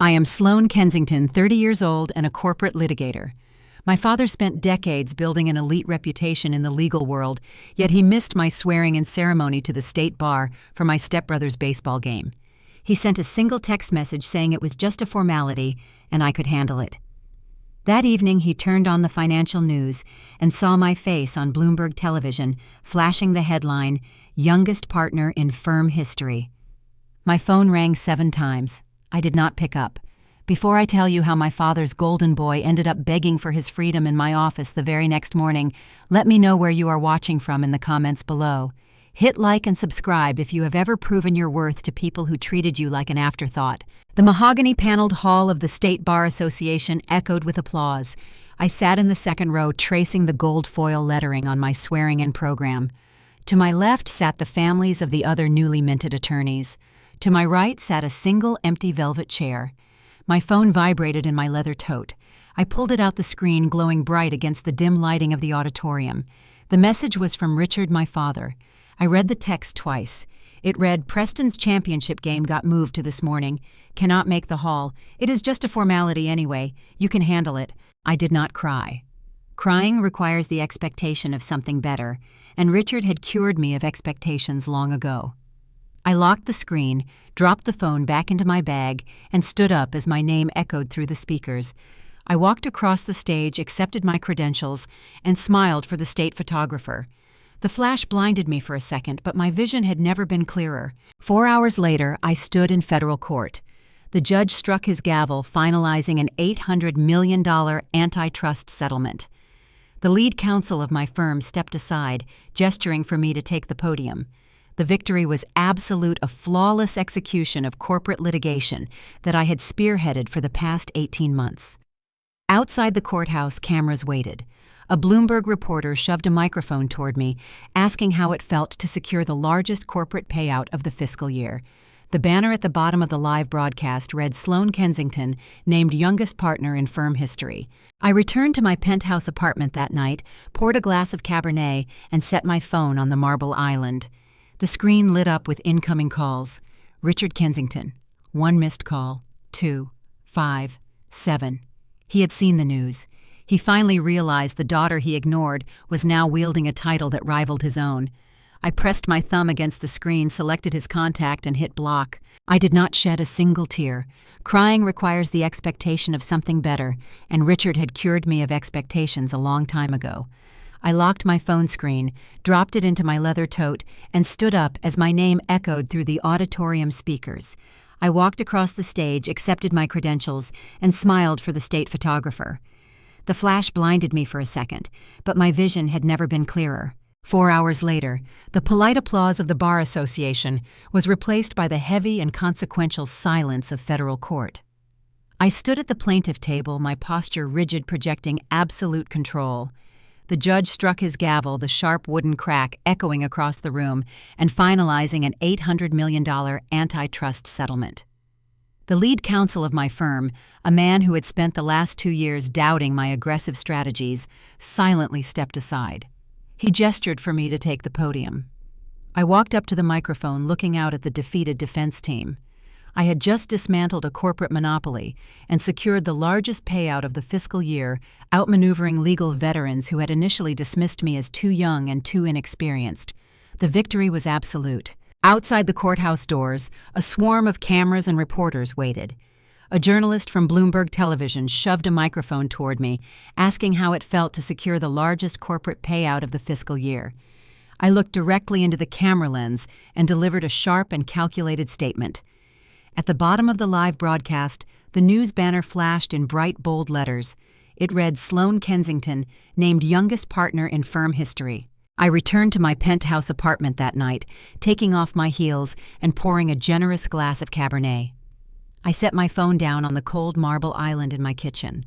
I am Sloane Kensington, 30 years old and a corporate litigator. My father spent decades building an elite reputation in the legal world, yet he missed my swearing-in ceremony to the state bar for my stepbrother's baseball game. He sent a single text message saying it was just a formality and I could handle it. That evening he turned on the financial news and saw my face on Bloomberg television, flashing the headline, "Youngest Partner in Firm History." My phone rang 7 times. I did not pick up. Before I tell you how my father's golden boy ended up begging for his freedom in my office the very next morning, let me know where you are watching from in the comments below. Hit like and subscribe if you have ever proven your worth to people who treated you like an afterthought. The mahogany-paneled hall of the State Bar Association echoed with applause. I sat in the second row tracing the gold foil lettering on my swearing-in program. To my left sat the families of the other newly minted attorneys. To my right sat a single empty velvet chair. My phone vibrated in my leather tote. I pulled it out the screen, glowing bright against the dim lighting of the auditorium. The message was from Richard, my father. I read the text twice. It read, "Preston's championship game got moved to this morning. Cannot make the hall. It is just a formality anyway. You can handle it." I did not cry. Crying requires the expectation of something better, and Richard had cured me of expectations long ago. I locked the screen, dropped the phone back into my bag, and stood up as my name echoed through the speakers. I walked across the stage, accepted my credentials, and smiled for the state photographer. The flash blinded me for a second, but my vision had never been clearer. 4 hours later, I stood in federal court. The judge struck his gavel, finalizing an $800 million antitrust settlement. The lead counsel of my firm stepped aside, gesturing for me to take the podium. The victory was absolute, a flawless execution of corporate litigation that I had spearheaded for the past 18 months. Outside the courthouse, cameras waited. A Bloomberg reporter shoved a microphone toward me, asking how it felt to secure the largest corporate payout of the fiscal year. The banner at the bottom of the live broadcast read, "Sloane Kensington, named youngest partner in firm history." I returned to my penthouse apartment that night, poured a glass of Cabernet, and set my phone on the marble island. The screen lit up with incoming calls. Richard Kensington. 1 missed call. 2, 5, 7. He had seen the news. He finally realized the daughter he ignored was now wielding a title that rivaled his own. I pressed my thumb against the screen, selected his contact, and hit block. I did not shed a single tear. Crying requires the expectation of something better, and Richard had cured me of expectations a long time ago. I locked my phone screen, dropped it into my leather tote, and stood up as my name echoed through the auditorium speakers. I walked across the stage, accepted my credentials, and smiled for the state photographer. The flash blinded me for a second, but my vision had never been clearer. 4 hours later, the polite applause of the Bar Association was replaced by the heavy and consequential silence of federal court. I stood at the plaintiff table, my posture rigid, projecting absolute control. The judge struck his gavel, the sharp wooden crack echoing across the room, and finalizing an $800 million antitrust settlement. The lead counsel of my firm, a man who had spent the last 2 years doubting my aggressive strategies, silently stepped aside. He gestured for me to take the podium. I walked up to the microphone, looking out at the defeated defense team. I had just dismantled a corporate monopoly and secured the largest payout of the fiscal year, outmaneuvering legal veterans who had initially dismissed me as too young and too inexperienced. The victory was absolute. Outside the courthouse doors, a swarm of cameras and reporters waited. A journalist from Bloomberg television shoved a microphone toward me, asking how it felt to secure the largest corporate payout of the fiscal year. I looked directly into the camera lens and delivered a sharp and calculated statement. At the bottom of the live broadcast, the news banner flashed in bright, bold letters. It read, "Sloane Kensington, named youngest partner in firm history." I returned to my penthouse apartment that night, taking off my heels and pouring a generous glass of Cabernet. I set my phone down on the cold marble island in my kitchen.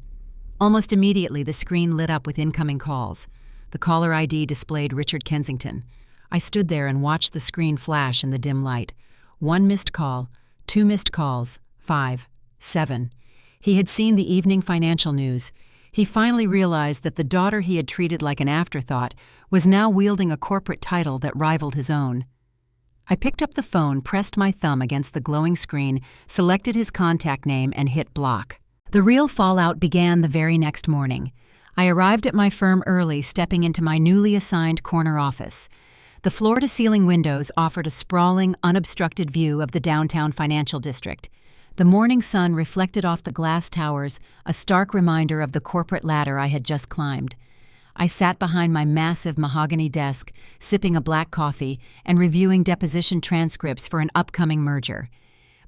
Almost immediately, the screen lit up with incoming calls. The caller ID displayed Richard Kensington. I stood there and watched the screen flash in the dim light. 1 missed call. 2 missed calls, 5, 7. He had seen the evening financial news. He finally realized that the daughter he had treated like an afterthought was now wielding a corporate title that rivaled his own. I picked up the phone, pressed my thumb against the glowing screen, selected his contact name, and hit block. The real fallout began the very next morning. I arrived at my firm early, stepping into my newly assigned corner office. The floor-to-ceiling windows offered a sprawling, unobstructed view of the downtown financial district. The morning sun reflected off the glass towers, a stark reminder of the corporate ladder I had just climbed. I sat behind my massive mahogany desk, sipping a black coffee and reviewing deposition transcripts for an upcoming merger.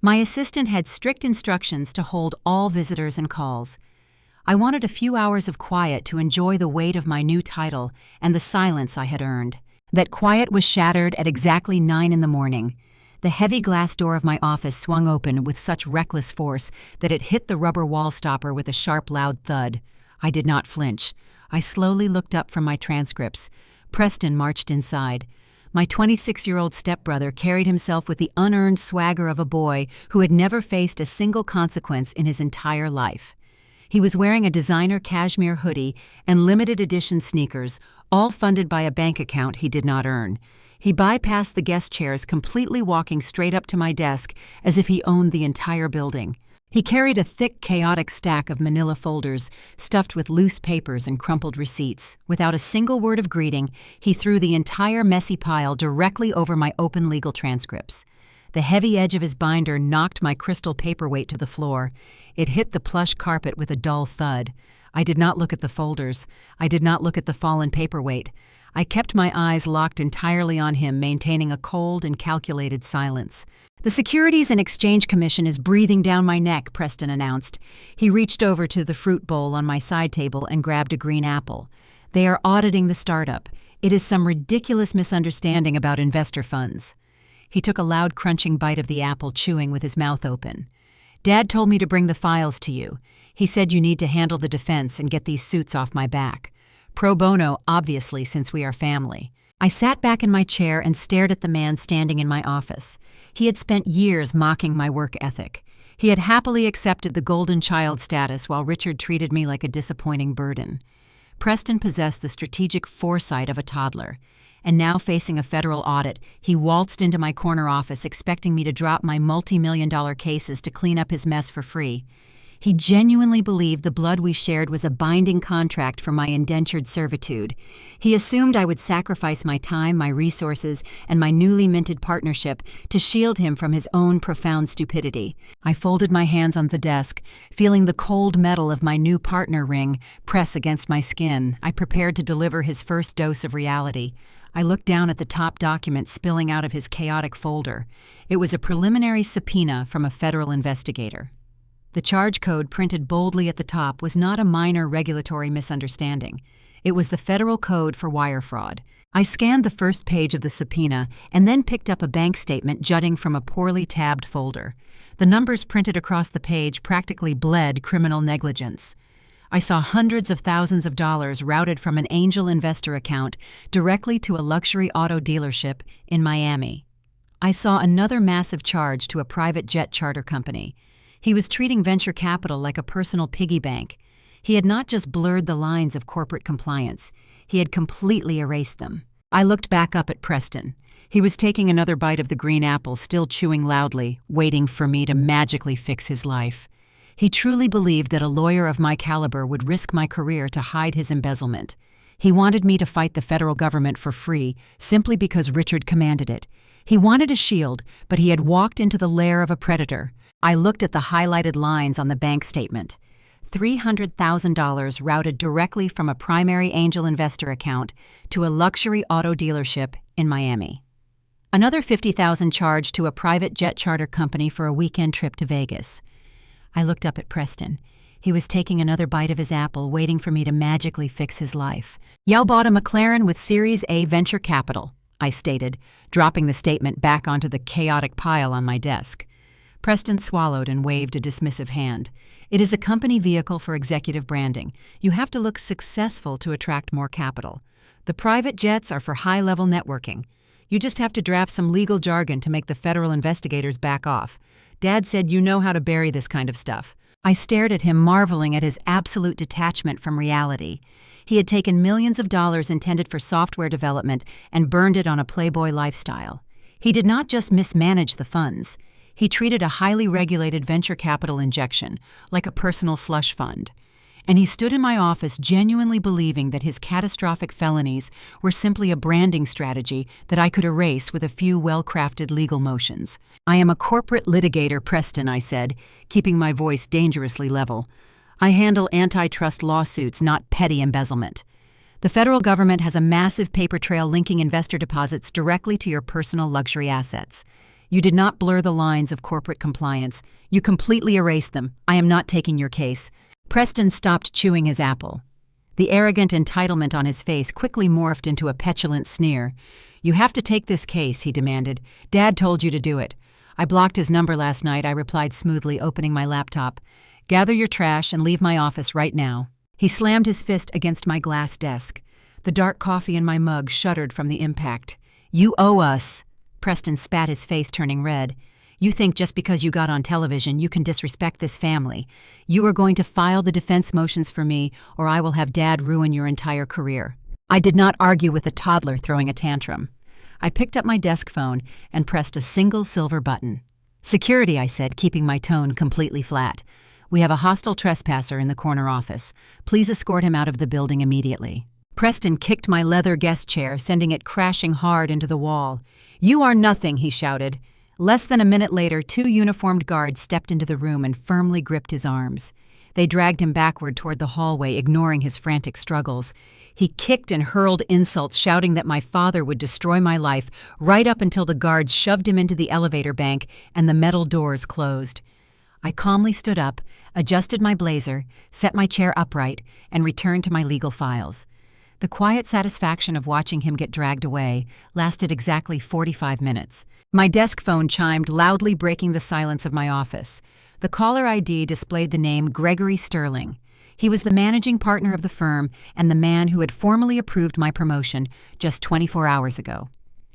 My assistant had strict instructions to hold all visitors and calls. I wanted a few hours of quiet to enjoy the weight of my new title and the silence I had earned. That quiet was shattered at exactly 9 in the morning. The heavy glass door of my office swung open with such reckless force that it hit the rubber wall stopper with a sharp, loud thud. I did not flinch. I slowly looked up from my transcripts. Preston marched inside. My 26-year-old stepbrother carried himself with the unearned swagger of a boy who had never faced a single consequence in his entire life. He was wearing a designer cashmere hoodie and limited edition sneakers, all funded by a bank account he did not earn. He bypassed the guest chairs, completely walking straight up to my desk as if he owned the entire building. He carried a thick, chaotic stack of manila folders stuffed with loose papers and crumpled receipts. Without a single word of greeting, he threw the entire messy pile directly over my open legal transcripts. The heavy edge of his binder knocked my crystal paperweight to the floor. It hit the plush carpet with a dull thud. I did not look at the folders. I did not look at the fallen paperweight. I kept my eyes locked entirely on him, maintaining a cold and calculated silence. "The Securities and Exchange Commission is breathing down my neck," Preston announced. He reached over to the fruit bowl on my side table and grabbed a green apple. "They are auditing the startup. It is some ridiculous misunderstanding about investor funds." He took a loud crunching bite of the apple, chewing with his mouth open. "Dad told me to bring the files to you. He said you need to handle the defense and get these suits off my back. Pro bono, obviously, since we are family." I sat back in my chair and stared at the man standing in my office. He had spent years mocking my work ethic. He had happily accepted the golden child status while Richard treated me like a disappointing burden. Preston possessed the strategic foresight of a toddler. And now, facing a federal audit, he waltzed into my corner office expecting me to drop my multi-million-dollar cases to clean up his mess for free. He genuinely believed the blood we shared was a binding contract for my indentured servitude. He assumed I would sacrifice my time, my resources, and my newly minted partnership to shield him from his own profound stupidity. I folded my hands on the desk, feeling the cold metal of my new partner ring press against my skin. I prepared to deliver his first dose of reality. I looked down at the top document spilling out of his chaotic folder. It was a preliminary subpoena from a federal investigator. The charge code printed boldly at the top was not a minor regulatory misunderstanding. It was the federal code for wire fraud. I scanned the first page of the subpoena and then picked up a bank statement jutting from a poorly tabbed folder. The numbers printed across the page practically bled criminal negligence. I saw hundreds of thousands of dollars routed from an angel investor account directly to a luxury auto dealership in Miami. I saw another massive charge to a private jet charter company. He was treating venture capital like a personal piggy bank. He had not just blurred the lines of corporate compliance, he had completely erased them. I looked back up at Preston. He was taking another bite of the green apple, still chewing loudly, waiting for me to magically fix his life. He truly believed that a lawyer of my caliber would risk my career to hide his embezzlement. He wanted me to fight the federal government for free simply because Richard commanded it. He wanted a shield, but he had walked into the lair of a predator. I looked at the highlighted lines on the bank statement. $300,000 routed directly from a primary angel investor account to a luxury auto dealership in Miami. Another $50,000 charged to a private jet charter company for a weekend trip to Vegas. I looked up at Preston. He was taking another bite of his apple, waiting for me to magically fix his life. "You bought a McLaren with Series A venture capital," I stated, dropping the statement back onto the chaotic pile on my desk. Preston swallowed and waved a dismissive hand. "It is a company vehicle for executive branding. You have to look successful to attract more capital. The private jets are for high-level networking. You just have to draft some legal jargon to make the federal investigators back off. Dad said you know how to bury this kind of stuff." I stared at him, marveling at his absolute detachment from reality. He had taken millions of dollars intended for software development and burned it on a playboy lifestyle. He did not just mismanage the funds. He treated a highly regulated venture capital injection like a personal slush fund. And he stood in my office genuinely believing that his catastrophic felonies were simply a branding strategy that I could erase with a few well-crafted legal motions. "I am a corporate litigator, Preston," I said, keeping my voice dangerously level. "I handle antitrust lawsuits, not petty embezzlement. The federal government has a massive paper trail linking investor deposits directly to your personal luxury assets. You did not blur the lines of corporate compliance. You completely erased them. I am not taking your case." Preston stopped chewing his apple. The arrogant entitlement on his face quickly morphed into a petulant sneer. "You have to take this case," he demanded. "Dad told you to do it." "I blocked his number last night," I replied smoothly, opening my laptop. "Gather your trash and leave my office right now." He slammed his fist against my glass desk. The dark coffee in my mug shuddered from the impact. "You owe us." Preston spat his face, turning red. "You think just because you got on television you can disrespect this family. You are going to file the defense motions for me, or I will have Dad ruin your entire career." I did not argue with a toddler throwing a tantrum. I picked up my desk phone and pressed a single silver button. "Security," I said, keeping my tone completely flat. "We have a hostile trespasser in the corner office. Please escort him out of the building immediately." Preston kicked my leather guest chair, sending it crashing hard into the wall. "You are nothing," he shouted. Less than a minute later, 2 uniformed guards stepped into the room and firmly gripped his arms. They dragged him backward toward the hallway, ignoring his frantic struggles. He kicked and hurled insults, shouting that my father would destroy my life, right up until the guards shoved him into the elevator bank and the metal doors closed. I calmly stood up, adjusted my blazer, set my chair upright, and returned to my legal files. The quiet satisfaction of watching him get dragged away lasted exactly 45 minutes. My desk phone chimed, loudly breaking the silence of my office. The caller ID displayed the name Gregory Sterling. He was the managing partner of the firm and the man who had formally approved my promotion just 24 hours ago.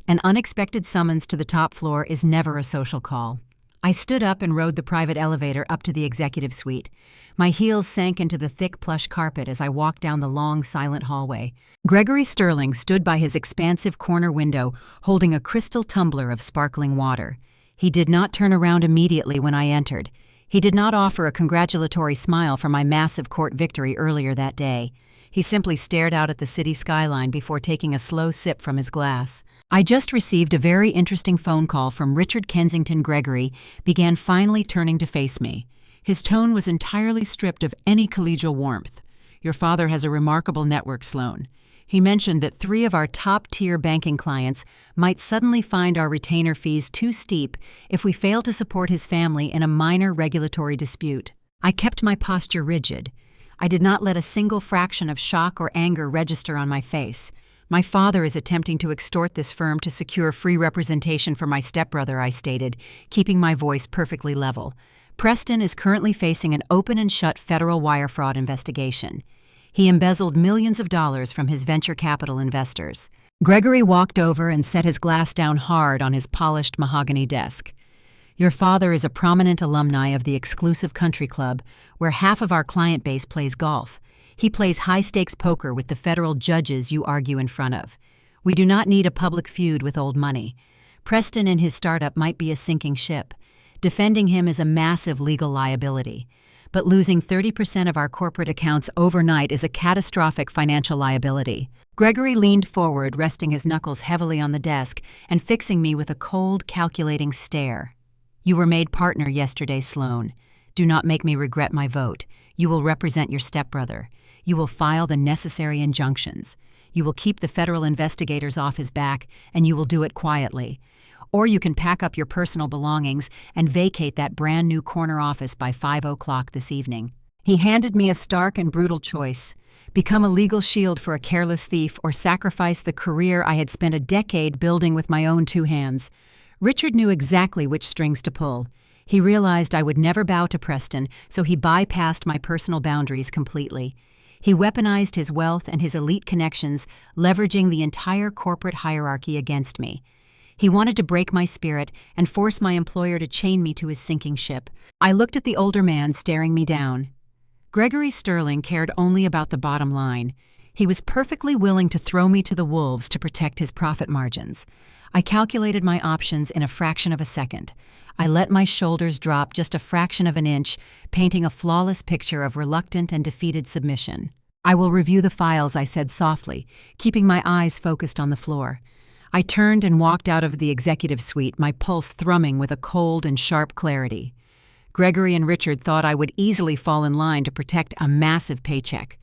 An unexpected summons to the top floor is never a social call. I stood up and rode the private elevator up to the executive suite. My heels sank into the thick plush carpet as I walked down the long, silent hallway. Gregory Sterling stood by his expansive corner window, holding a crystal tumbler of sparkling water. He did not turn around immediately when I entered. He did not offer a congratulatory smile for my massive court victory earlier that day. He simply stared out at the city skyline before taking a slow sip from his glass. "I just received a very interesting phone call from Richard Kensington." Gregory began, finally turning to face me. His tone was entirely stripped of any collegial warmth. "Your father has a remarkable network, Sloan. He mentioned that 3 of our top-tier banking clients might suddenly find our retainer fees too steep if we fail to support his family in a minor regulatory dispute." I kept my posture rigid. I did not let a single fraction of shock or anger register on my face. "My father is attempting to extort this firm to secure free representation for my stepbrother," I stated, keeping my voice perfectly level. "Preston is currently facing an open and shut federal wire fraud investigation. He embezzled millions of dollars from his venture capital investors." Gregory walked over and set his glass down hard on his polished mahogany desk. "Your father is a prominent alumni of the exclusive country club, where half of our client base plays golf. He plays high-stakes poker with the federal judges you argue in front of. We do not need a public feud with old money. Preston and his startup might be a sinking ship. Defending him is a massive legal liability. But losing 30% of our corporate accounts overnight is a catastrophic financial liability." Gregory leaned forward, resting his knuckles heavily on the desk and fixing me with a cold, calculating stare. "You were made partner yesterday, Sloan. Do not make me regret my vote. You will represent your stepbrother. You will file the necessary injunctions. You will keep the federal investigators off his back, and you will do it quietly. Or you can pack up your personal belongings and vacate that brand new corner office by 5 o'clock this evening." He handed me a stark and brutal choice: become a legal shield for a careless thief or sacrifice the career I had spent a decade building with my own 2 hands. Richard knew exactly which strings to pull. He realized I would never bow to Preston, so he bypassed my personal boundaries completely. He weaponized his wealth and his elite connections, leveraging the entire corporate hierarchy against me. He wanted to break my spirit and force my employer to chain me to his sinking ship. I looked at the older man staring me down. Gregory Sterling cared only about the bottom line. He was perfectly willing to throw me to the wolves to protect his profit margins. I calculated my options in a fraction of a second. I let my shoulders drop just a fraction of an inch, painting a flawless picture of reluctant and defeated submission. "I will review the files," I said softly, keeping my eyes focused on the floor. I turned and walked out of the executive suite, my pulse thrumming with a cold and sharp clarity. Gregory and Richard thought I would easily fall in line to protect a massive paycheck.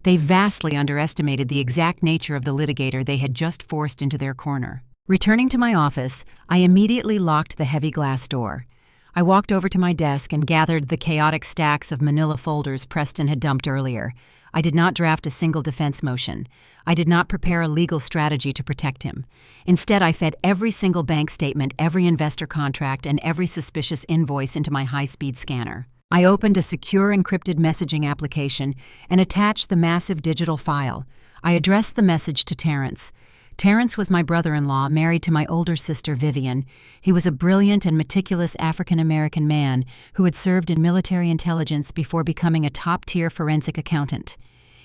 They vastly underestimated the exact nature of the litigator they had just forced into their corner. Returning to my office, I immediately locked the heavy glass door. I walked over to my desk and gathered the chaotic stacks of manila folders Preston had dumped earlier. I did not draft a single defense motion. I did not prepare a legal strategy to protect him. Instead, I fed every single bank statement, every investor contract, and every suspicious invoice into my high-speed scanner. I opened a secure encrypted messaging application and attached the massive digital file. I addressed the message to Terrence. Terrence was my brother-in-law, married to my older sister, Vivian. He was a brilliant and meticulous African-American man who had served in military intelligence before becoming a top-tier forensic accountant.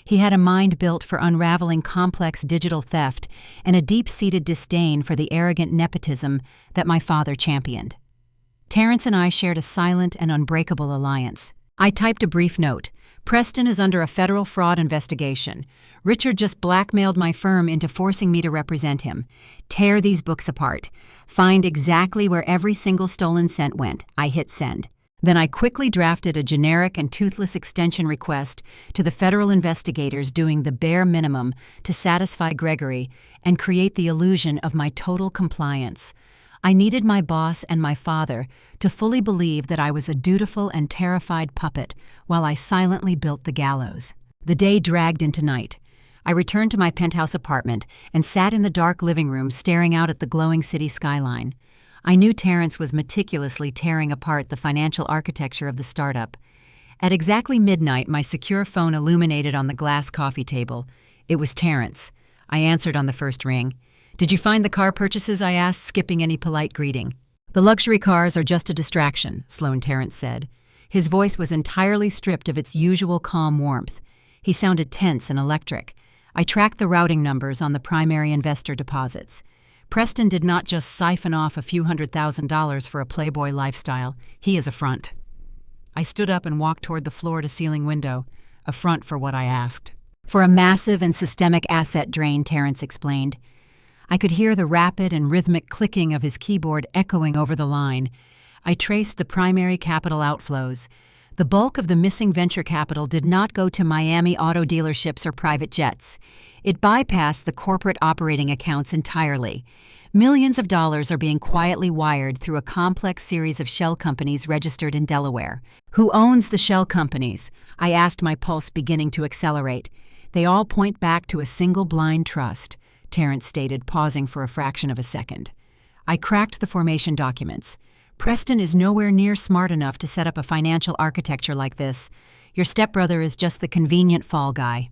He had a mind built for unraveling complex digital theft and a deep-seated disdain for the arrogant nepotism that my father championed. Terrence and I shared a silent and unbreakable alliance. I typed a brief note. "Preston is under a federal fraud investigation. Richard just blackmailed my firm into forcing me to represent him. Tear these books apart. Find exactly where every single stolen cent went." I hit send. Then I quickly drafted a generic and toothless extension request to the federal investigators, doing the bare minimum to satisfy Gregory and create the illusion of my total compliance. I needed my boss and my father to fully believe that I was a dutiful and terrified puppet while I silently built the gallows. The day dragged into night. I returned to my penthouse apartment and sat in the dark living room staring out at the glowing city skyline. I knew Terrence was meticulously tearing apart the financial architecture of the startup. At exactly midnight, my secure phone illuminated on the glass coffee table. It was Terrence. I answered on the first ring. "Did you find the car purchases?" I asked, skipping any polite greeting. "The luxury cars are just a distraction," Sloan Terrence said. His voice was entirely stripped of its usual calm warmth. He sounded tense and electric. I tracked the routing numbers on the primary investor deposits. Preston did not just siphon off a few $100,000 for a playboy lifestyle. He is a front. I stood up and walked toward the floor-to-ceiling window, a front for what I asked. "For a massive and systemic asset drain," Terrence explained. I could hear the rapid and rhythmic clicking of his keyboard echoing over the line. I traced the primary capital outflows. The bulk of the missing venture capital did not go to Miami auto dealerships or private jets. It bypassed the corporate operating accounts entirely. Millions of dollars are being quietly wired through a complex series of shell companies registered in Delaware. "Who owns the shell companies?" I asked, my pulse beginning to accelerate. "They all point back to a single blind trust," Terrence stated, pausing for a fraction of a second. I cracked the formation documents. "Preston is nowhere near smart enough to set up a financial architecture like this. Your stepbrother is just the convenient fall guy."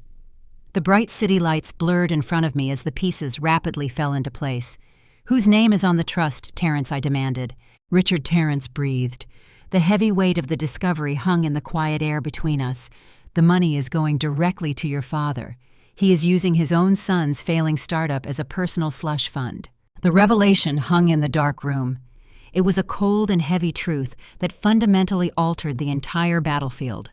The bright city lights blurred in front of me as the pieces rapidly fell into place. "Whose name is on the trust, Terrence?" I demanded. Richard Terrence breathed. The heavy weight of the discovery hung in the quiet air between us. "The money is going directly to your father. He is using his own son's failing startup as a personal slush fund." The revelation hung in the dark room. It was a cold and heavy truth that fundamentally altered the entire battlefield.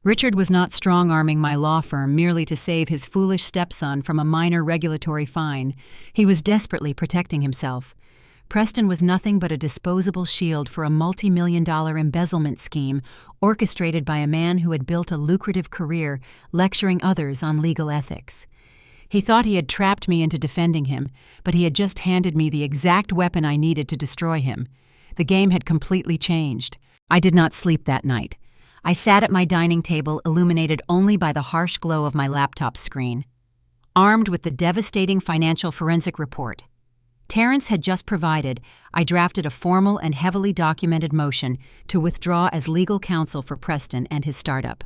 Richard was not strong-arming my law firm merely to save his foolish stepson from a minor regulatory fine. He was desperately protecting himself. Preston was nothing but a disposable shield for a multi-million-dollar embezzlement scheme orchestrated by a man who had built a lucrative career lecturing others on legal ethics. He thought he had trapped me into defending him, but he had just handed me the exact weapon I needed to destroy him. The game had completely changed. I did not sleep that night. I sat at my dining table, illuminated only by the harsh glow of my laptop screen. Armed with the devastating financial forensic report Terrence had just provided, I drafted a formal and heavily documented motion to withdraw as legal counsel for Preston and his startup.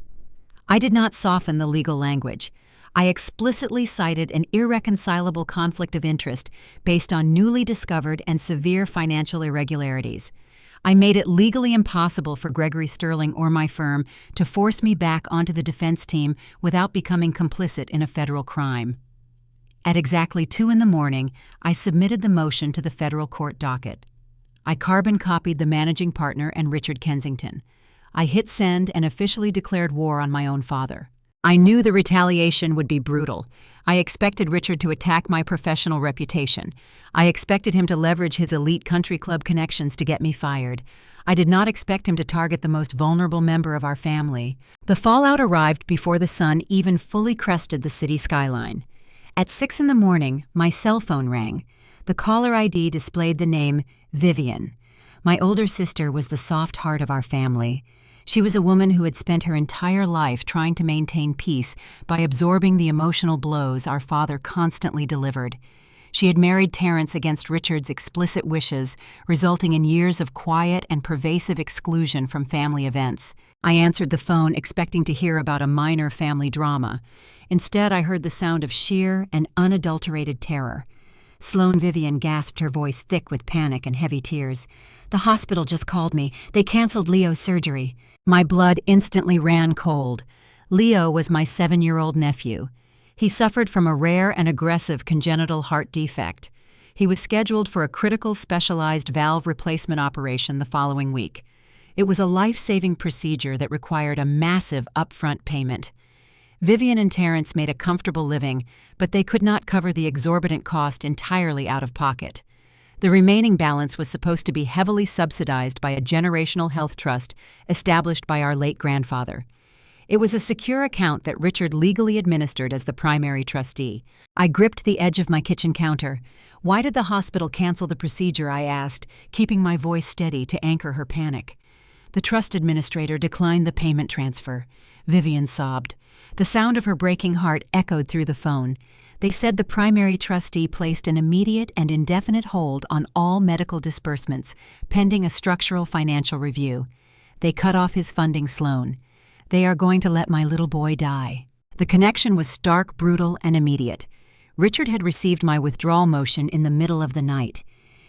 I did not soften the legal language. I explicitly cited an irreconcilable conflict of interest based on newly discovered and severe financial irregularities. I made it legally impossible for Gregory Sterling or my firm to force me back onto the defense team without becoming complicit in a federal crime. At exactly 2 in the morning, I submitted the motion to the federal court docket. I carbon copied the managing partner and Richard Kensington. I hit send and officially declared war on my own father. I knew the retaliation would be brutal. I expected Richard to attack my professional reputation. I expected him to leverage his elite country club connections to get me fired. I did not expect him to target the most vulnerable member of our family. The fallout arrived before the sun even fully crested the city skyline. At 6 in the morning, my cell phone rang. The caller ID displayed the name Vivian. My older sister was the soft heart of our family. She was a woman who had spent her entire life trying to maintain peace by absorbing the emotional blows our father constantly delivered. She had married Terrence against Richard's explicit wishes, resulting in years of quiet and pervasive exclusion from family events. I answered the phone expecting to hear about a minor family drama. Instead, I heard the sound of sheer and unadulterated terror. Sloane Vivian gasped, her voice thick with panic and heavy tears. "The hospital just called me. They canceled Leo's surgery." My blood instantly ran cold. Leo was my 7-year-old nephew. He suffered from a rare and aggressive congenital heart defect. He was scheduled for a critical specialized valve replacement operation the following week. It was a life-saving procedure that required a massive upfront payment. Vivian and Terrence made a comfortable living, but they could not cover the exorbitant cost entirely out of pocket. The remaining balance was supposed to be heavily subsidized by a generational health trust established by our late grandfather. It was a secure account that Richard legally administered as the primary trustee. I gripped the edge of my kitchen counter. "Why did the hospital cancel the procedure?" I asked, keeping my voice steady to anchor her panic. "The trust administrator declined the payment transfer," Vivian sobbed. The sound of her breaking heart echoed through the phone. "They said the primary trustee placed an immediate and indefinite hold on all medical disbursements, pending a structural financial review. They cut off his funding, Sloane. They are going to let my little boy die." The connection was stark, brutal, and immediate. Richard had received my withdrawal motion in the middle of the night.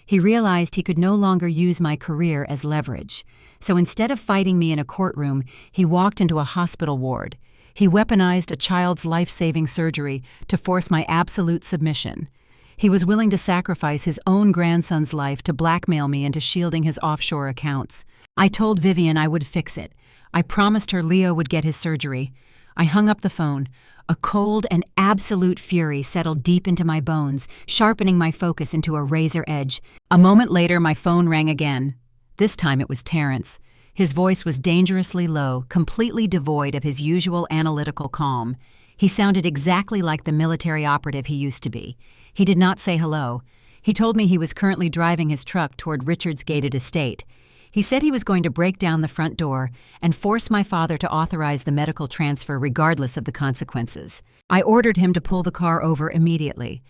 He realized he could no longer use my career as leverage. So instead of fighting me in a courtroom, he walked into a hospital ward. He weaponized a child's life-saving surgery to force my absolute submission. He was willing to sacrifice his own grandson's life to blackmail me into shielding his offshore accounts. I told Vivian I would fix it. I promised her Leo would get his surgery. I hung up the phone. A cold and absolute fury settled deep into my bones, sharpening my focus into a razor edge. A moment later, my phone rang again. This time it was Terrence. His voice was dangerously low, completely devoid of his usual analytical calm. He sounded exactly like the military operative he used to be. He did not say hello. He told me he was currently driving his truck toward Richard's gated estate. He said he was going to break down the front door and force my father to authorize the medical transfer regardless of the consequences. I ordered him to pull the car over immediately.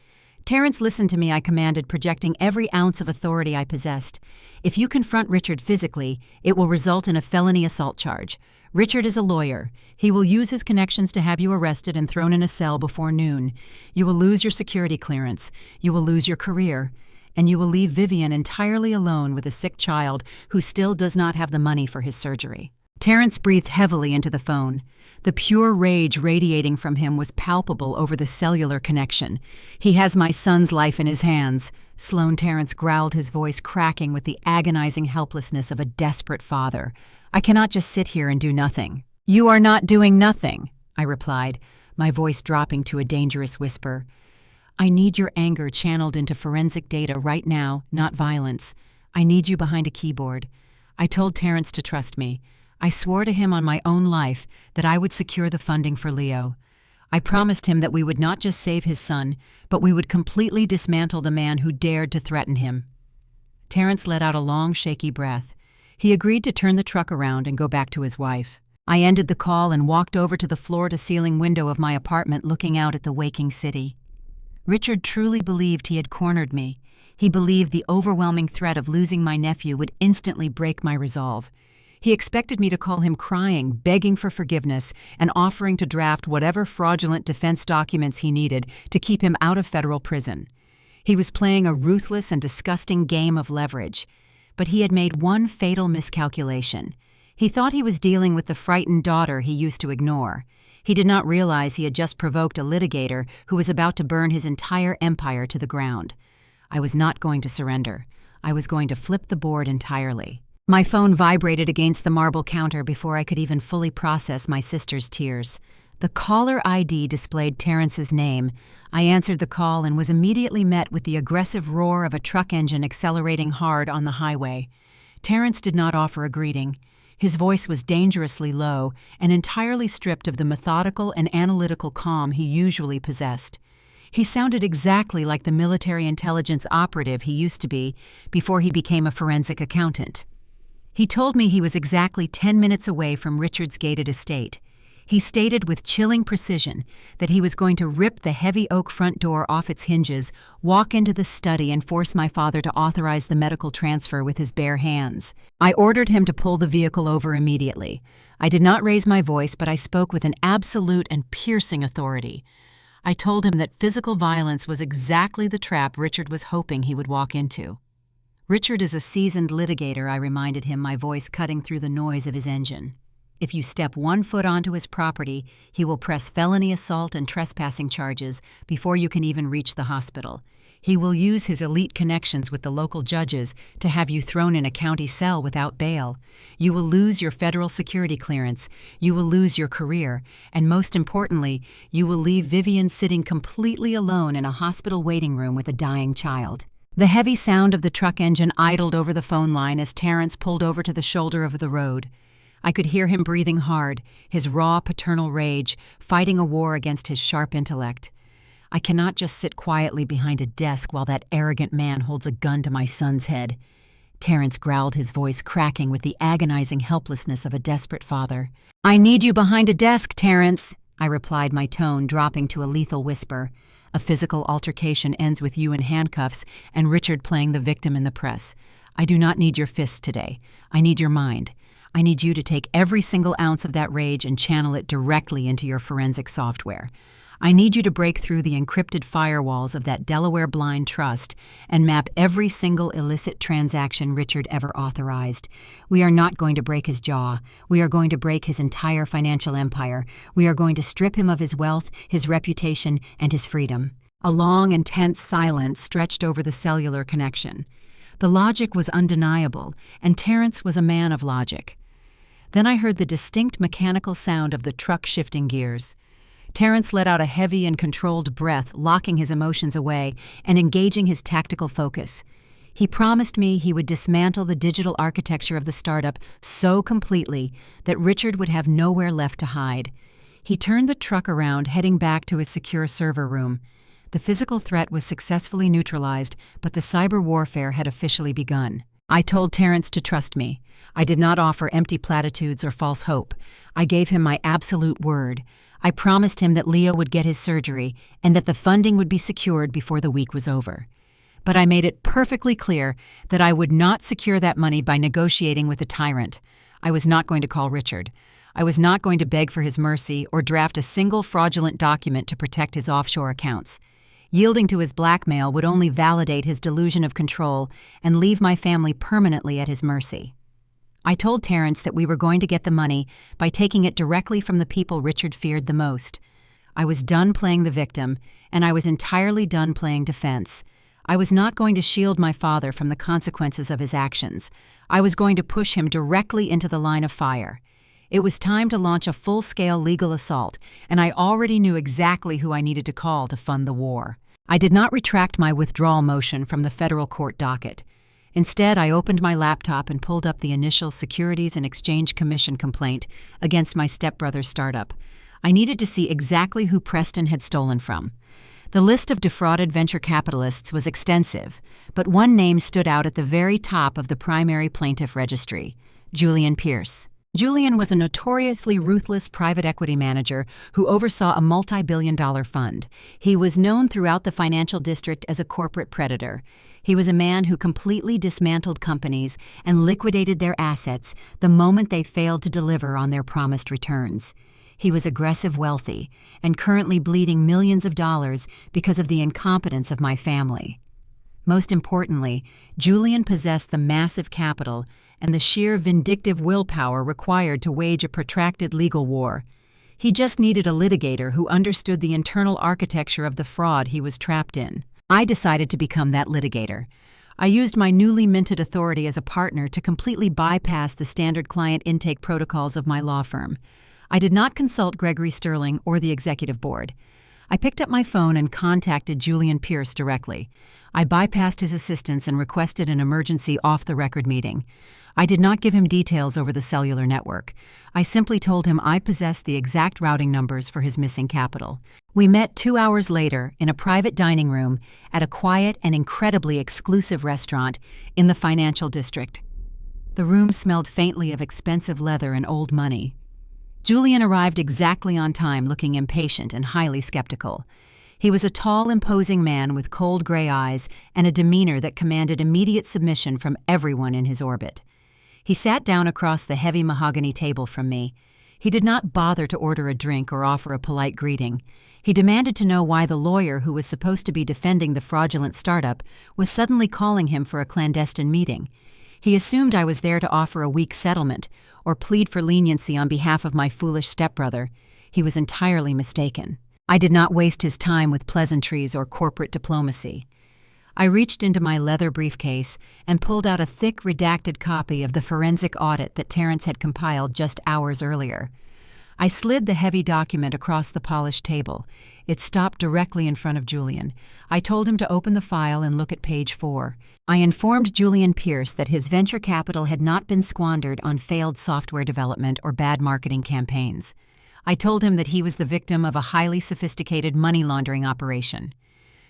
"Terrence, listen to me," I commanded, projecting every ounce of authority I possessed. "If you confront Richard physically, it will result in a felony assault charge. Richard is a lawyer. He will use his connections to have you arrested and thrown in a cell before noon. You will lose your security clearance. You will lose your career. And you will leave Vivian entirely alone with a sick child who still does not have the money for his surgery." Terrence breathed heavily into the phone. The pure rage radiating from him was palpable over the cellular connection. "He has my son's life in his hands." Sloane Terrence growled, his voice cracking with the agonizing helplessness of a desperate father. "I cannot just sit here and do nothing." "You are not doing nothing," I replied, my voice dropping to a dangerous whisper. "I need your anger channeled into forensic data right now, not violence. I need you behind a keyboard." I told Terrence to trust me. I swore to him on my own life that I would secure the funding for Leo. I promised him that we would not just save his son, but we would completely dismantle the man who dared to threaten him. Terrence let out a long, shaky breath. He agreed to turn the truck around and go back to his wife. I ended the call and walked over to the floor-to-ceiling window of my apartment, looking out at the waking city. Richard truly believed he had cornered me. He believed the overwhelming threat of losing my nephew would instantly break my resolve. He expected me to call him crying, begging for forgiveness, and offering to draft whatever fraudulent defense documents he needed to keep him out of federal prison. He was playing a ruthless and disgusting game of leverage. But he had made one fatal miscalculation. He thought he was dealing with the frightened daughter he used to ignore. He did not realize he had just provoked a litigator who was about to burn his entire empire to the ground. I was not going to surrender. I was going to flip the board entirely. My phone vibrated against the marble counter before I could even fully process my sister's tears. The caller ID displayed Terrence's name. I answered the call and was immediately met with the aggressive roar of a truck engine accelerating hard on the highway. Terrence did not offer a greeting. His voice was dangerously low and entirely stripped of the methodical and analytical calm he usually possessed. He sounded exactly like the military intelligence operative he used to be before he became a forensic accountant. He told me he was exactly 10 minutes away from Richard's gated estate. He stated with chilling precision that he was going to rip the heavy oak front door off its hinges, walk into the study, and force my father to authorize the medical transfer with his bare hands. I ordered him to pull the vehicle over immediately. I did not raise my voice, but I spoke with an absolute and piercing authority. I told him that physical violence was exactly the trap Richard was hoping he would walk into. Richard is a seasoned litigator, I reminded him, my voice cutting through the noise of his engine. If you step 1 foot onto his property, he will press felony assault and trespassing charges before you can even reach the hospital. He will use his elite connections with the local judges to have you thrown in a county cell without bail. You will lose your federal security clearance, you will lose your career, and most importantly, you will leave Vivian sitting completely alone in a hospital waiting room with a dying child. The heavy sound of the truck engine idled over the phone line as Terrence pulled over to the shoulder of the road. I could hear him breathing hard, his raw paternal rage, fighting a war against his sharp intellect. I cannot just sit quietly behind a desk while that arrogant man holds a gun to my son's head. Terrence growled, his voice cracking with the agonizing helplessness of a desperate father. "I need you behind a desk, Terrence," I replied, my tone dropping to a lethal whisper. A physical altercation ends with you in handcuffs and Richard playing the victim in the press. I do not need your fists today. I need your mind. I need you to take every single ounce of that rage and channel it directly into your forensic software. I need you to break through the encrypted firewalls of that Delaware blind trust and map every single illicit transaction Richard ever authorized. We are not going to break his jaw. We are going to break his entire financial empire. We are going to strip him of his wealth, his reputation, and his freedom. A long and tense silence stretched over the cellular connection. The logic was undeniable, and Terrence was a man of logic. Then I heard the distinct mechanical sound of the truck shifting gears. Terrence let out a heavy and controlled breath, locking his emotions away and engaging his tactical focus. He promised me he would dismantle the digital architecture of the startup so completely that Richard would have nowhere left to hide. He turned the truck around, heading back to his secure server room. The physical threat was successfully neutralized, but the cyber warfare had officially begun. I told Terrence to trust me. I did not offer empty platitudes or false hope. I gave him my absolute word. I promised him that Leo would get his surgery and that the funding would be secured before the week was over. But I made it perfectly clear that I would not secure that money by negotiating with a tyrant. I was not going to call Richard. I was not going to beg for his mercy or draft a single fraudulent document to protect his offshore accounts. Yielding to his blackmail would only validate his delusion of control and leave my family permanently at his mercy. I told Terrence that we were going to get the money by taking it directly from the people Richard feared the most. I was done playing the victim, and I was entirely done playing defense. I was not going to shield my father from the consequences of his actions. I was going to push him directly into the line of fire. It was time to launch a full-scale legal assault, and I already knew exactly who I needed to call to fund the war. I did not retract my withdrawal motion from the federal court docket. Instead, I opened my laptop and pulled up the initial Securities and Exchange Commission complaint against my stepbrother's startup. I needed to see exactly who Preston had stolen from. The list of defrauded venture capitalists was extensive, but one name stood out at the very top of the primary plaintiff registry: Julian Pierce. Julian was a notoriously ruthless private equity manager who oversaw a multi-billion-dollar fund. He was known throughout the financial district as a corporate predator. He was a man who completely dismantled companies and liquidated their assets the moment they failed to deliver on their promised returns. He was aggressive wealthy and currently bleeding millions of dollars because of the incompetence of my family. Most importantly, Julian possessed the massive capital and the sheer vindictive willpower required to wage a protracted legal war. He just needed a litigator who understood the internal architecture of the fraud he was trapped in. I decided to become that litigator. I used my newly minted authority as a partner to completely bypass the standard client intake protocols of my law firm. I did not consult Gregory Sterling or the executive board. I picked up my phone and contacted Julian Pierce directly. I bypassed his assistants and requested an emergency off-the-record meeting. I did not give him details over the cellular network. I simply told him I possessed the exact routing numbers for his missing capital. We met 2 hours later in a private dining room at a quiet and incredibly exclusive restaurant in the financial district. The room smelled faintly of expensive leather and old money. Julian arrived exactly on time, looking impatient and highly skeptical. He was a tall, imposing man with cold gray eyes and a demeanor that commanded immediate submission from everyone in his orbit. He sat down across the heavy mahogany table from me. He did not bother to order a drink or offer a polite greeting. He demanded to know why the lawyer who was supposed to be defending the fraudulent startup was suddenly calling him for a clandestine meeting. He assumed I was there to offer a weak settlement or plead for leniency on behalf of my foolish stepbrother. He was entirely mistaken. I did not waste his time with pleasantries or corporate diplomacy. I reached into my leather briefcase and pulled out a thick, redacted copy of the forensic audit that Terrence had compiled just hours earlier. I slid the heavy document across the polished table. It stopped directly in front of Julian. I told him to open the file and look at page 4. I informed Julian Pierce that his venture capital had not been squandered on failed software development or bad marketing campaigns. I told him that he was the victim of a highly sophisticated money laundering operation.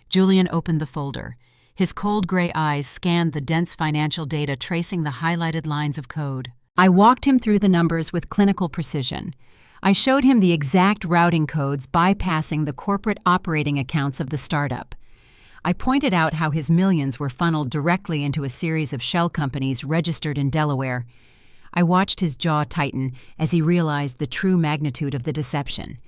Julian opened the folder. His cold gray eyes scanned the dense financial data, tracing the highlighted lines of code. I walked him through the numbers with clinical precision. I showed him the exact routing codes bypassing the corporate operating accounts of the startup. I pointed out how his millions were funneled directly into a series of shell companies registered in Delaware. I watched his jaw tighten as he realized the true magnitude of the deception.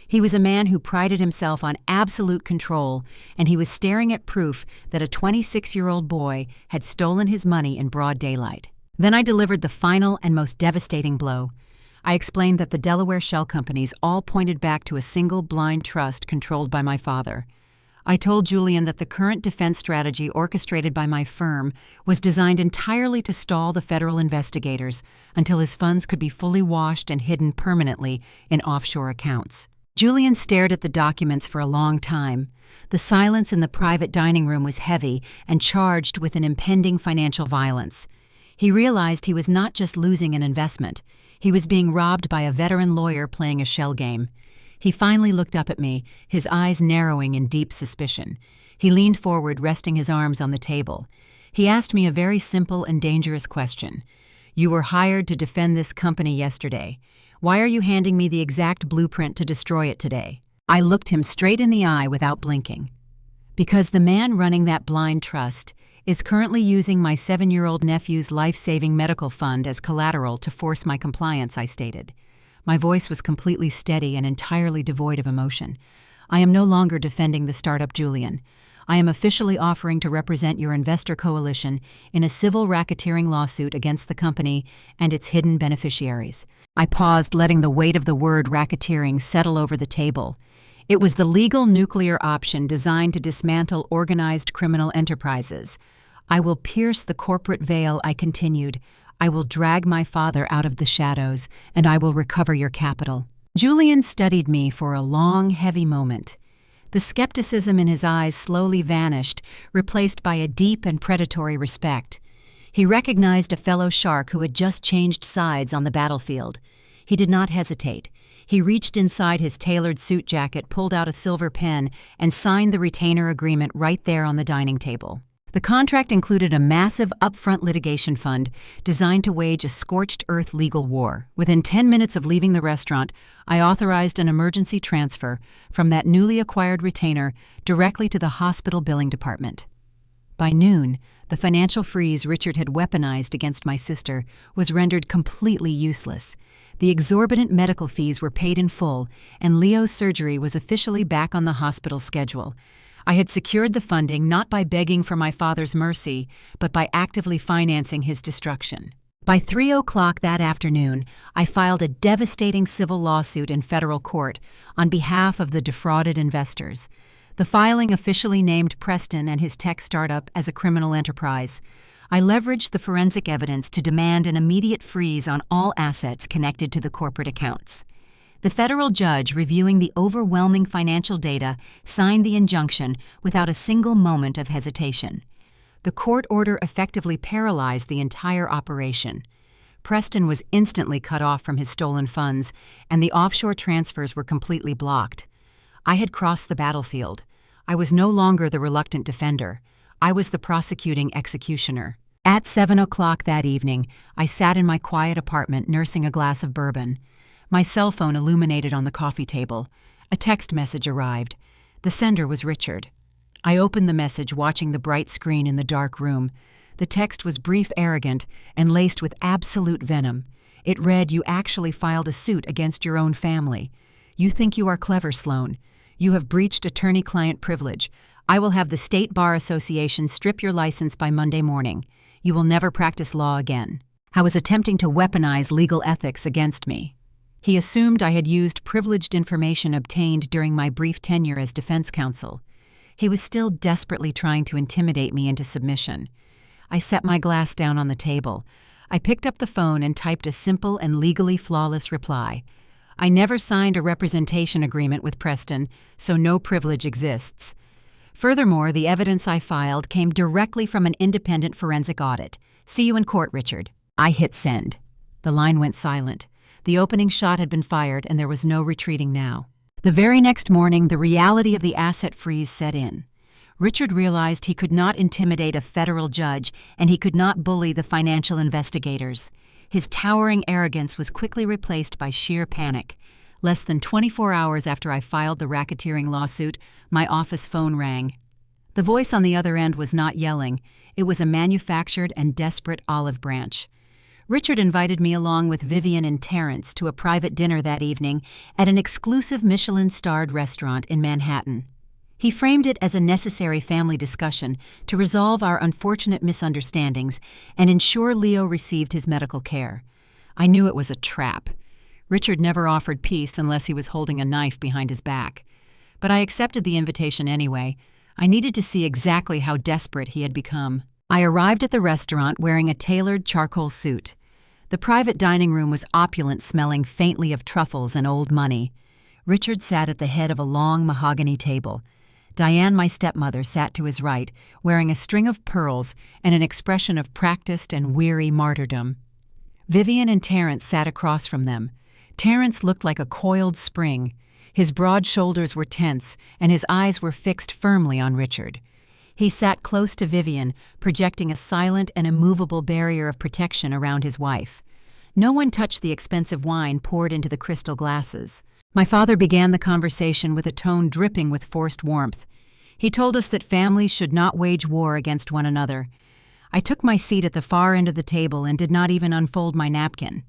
He was a man who prided himself on absolute control, and he was staring at proof that a 26-year-old boy had stolen his money in broad daylight. Then I delivered the final and most devastating blow. I explained that the Delaware shell companies all pointed back to a single blind trust controlled by my father. I told Julian that the current defense strategy orchestrated by my firm was designed entirely to stall the federal investigators until his funds could be fully washed and hidden permanently in offshore accounts. Julian stared at the documents for a long time. The silence in the private dining room was heavy and charged with an impending financial violence. He realized he was not just losing an investment. He was being robbed by a veteran lawyer playing a shell game. He finally looked up at me, his eyes narrowing in deep suspicion. He leaned forward, resting his arms on the table. He asked me a very simple and dangerous question. "You were hired to defend this company yesterday. Why are you handing me the exact blueprint to destroy it today?" I looked him straight in the eye without blinking. "Because the man running that blind trust is currently using my 7-year-old nephew's life-saving medical fund as collateral to force my compliance," I stated. My voice was completely steady and entirely devoid of emotion. "I am no longer defending the startup, Julian. I am officially offering to represent your investor coalition in a civil racketeering lawsuit against the company and its hidden beneficiaries." I paused, letting the weight of the word racketeering settle over the table. It was the legal nuclear option designed to dismantle organized criminal enterprises. "I will pierce the corporate veil," I continued. "I will drag my father out of the shadows, and I will recover your capital." Julian studied me for a long, heavy moment. The skepticism in his eyes slowly vanished, replaced by a deep and predatory respect. He recognized a fellow shark who had just changed sides on the battlefield. He did not hesitate. He reached inside his tailored suit jacket, pulled out a silver pen, and signed the retainer agreement right there on the dining table. The contract included a massive upfront litigation fund designed to wage a scorched earth legal war. Within 10 minutes of leaving the restaurant, I authorized an emergency transfer from that newly acquired retainer directly to the hospital billing department. By noon, the financial freeze Richard had weaponized against my sister was rendered completely useless. The exorbitant medical fees were paid in full, and Leo's surgery was officially back on the hospital schedule. I had secured the funding not by begging for my father's mercy, but by actively financing his destruction. By 3 o'clock that afternoon, I filed a devastating civil lawsuit in federal court on behalf of the defrauded investors. The filing officially named Preston and his tech startup as a criminal enterprise. I leveraged the forensic evidence to demand an immediate freeze on all assets connected to the corporate accounts. The federal judge reviewing the overwhelming financial data signed the injunction without a single moment of hesitation. The court order effectively paralyzed the entire operation. Preston was instantly cut off from his stolen funds, and the offshore transfers were completely blocked. I had crossed the battlefield. I was no longer the reluctant defender. I was the prosecuting executioner. At 7 o'clock that evening, I sat in my quiet apartment nursing a glass of bourbon. My cell phone illuminated on the coffee table. A text message arrived. The sender was Richard. I opened the message, watching the bright screen in the dark room. The text was brief, arrogant, and laced with absolute venom. It read, "You actually filed a suit against your own family. You think you are clever, Sloan. You have breached attorney-client privilege. I will have the State Bar Association strip your license by Monday morning. You will never practice law again." I was attempting to weaponize legal ethics against me. He assumed I had used privileged information obtained during my brief tenure as defense counsel. He was still desperately trying to intimidate me into submission. I set my glass down on the table. I picked up the phone and typed a simple and legally flawless reply. I never signed a representation agreement with Preston, so no privilege exists. Furthermore, the evidence I filed came directly from an independent forensic audit. See you in court, Richard. I hit send. The line went silent. The opening shot had been fired, and there was no retreating now. The very next morning, the reality of the asset freeze set in. Richard realized he could not intimidate a federal judge, and he could not bully the financial investigators. His towering arrogance was quickly replaced by sheer panic. Less than 24 hours after I filed the racketeering lawsuit, my office phone rang. The voice on the other end was not yelling. It was a manufactured and desperate olive branch. Richard invited me along with Vivian and Terrence to a private dinner that evening at an exclusive Michelin-starred restaurant in Manhattan. He framed it as a necessary family discussion to resolve our unfortunate misunderstandings and ensure Leo received his medical care. I knew it was a trap. Richard never offered peace unless he was holding a knife behind his back. But I accepted the invitation anyway. I needed to see exactly how desperate he had become. I arrived at the restaurant wearing a tailored charcoal suit. The private dining room was opulent, smelling faintly of truffles and old money. Richard sat at the head of a long mahogany table. Diane, my stepmother, sat to his right, wearing a string of pearls and an expression of practiced and weary martyrdom. Vivian and Terrence sat across from them. Terrence looked like a coiled spring. His broad shoulders were tense, and his eyes were fixed firmly on Richard. He sat close to Vivian, projecting a silent and immovable barrier of protection around his wife. No one touched the expensive wine poured into the crystal glasses. My father began the conversation with a tone dripping with forced warmth. He told us that families should not wage war against one another. I took my seat at the far end of the table and did not even unfold my napkin.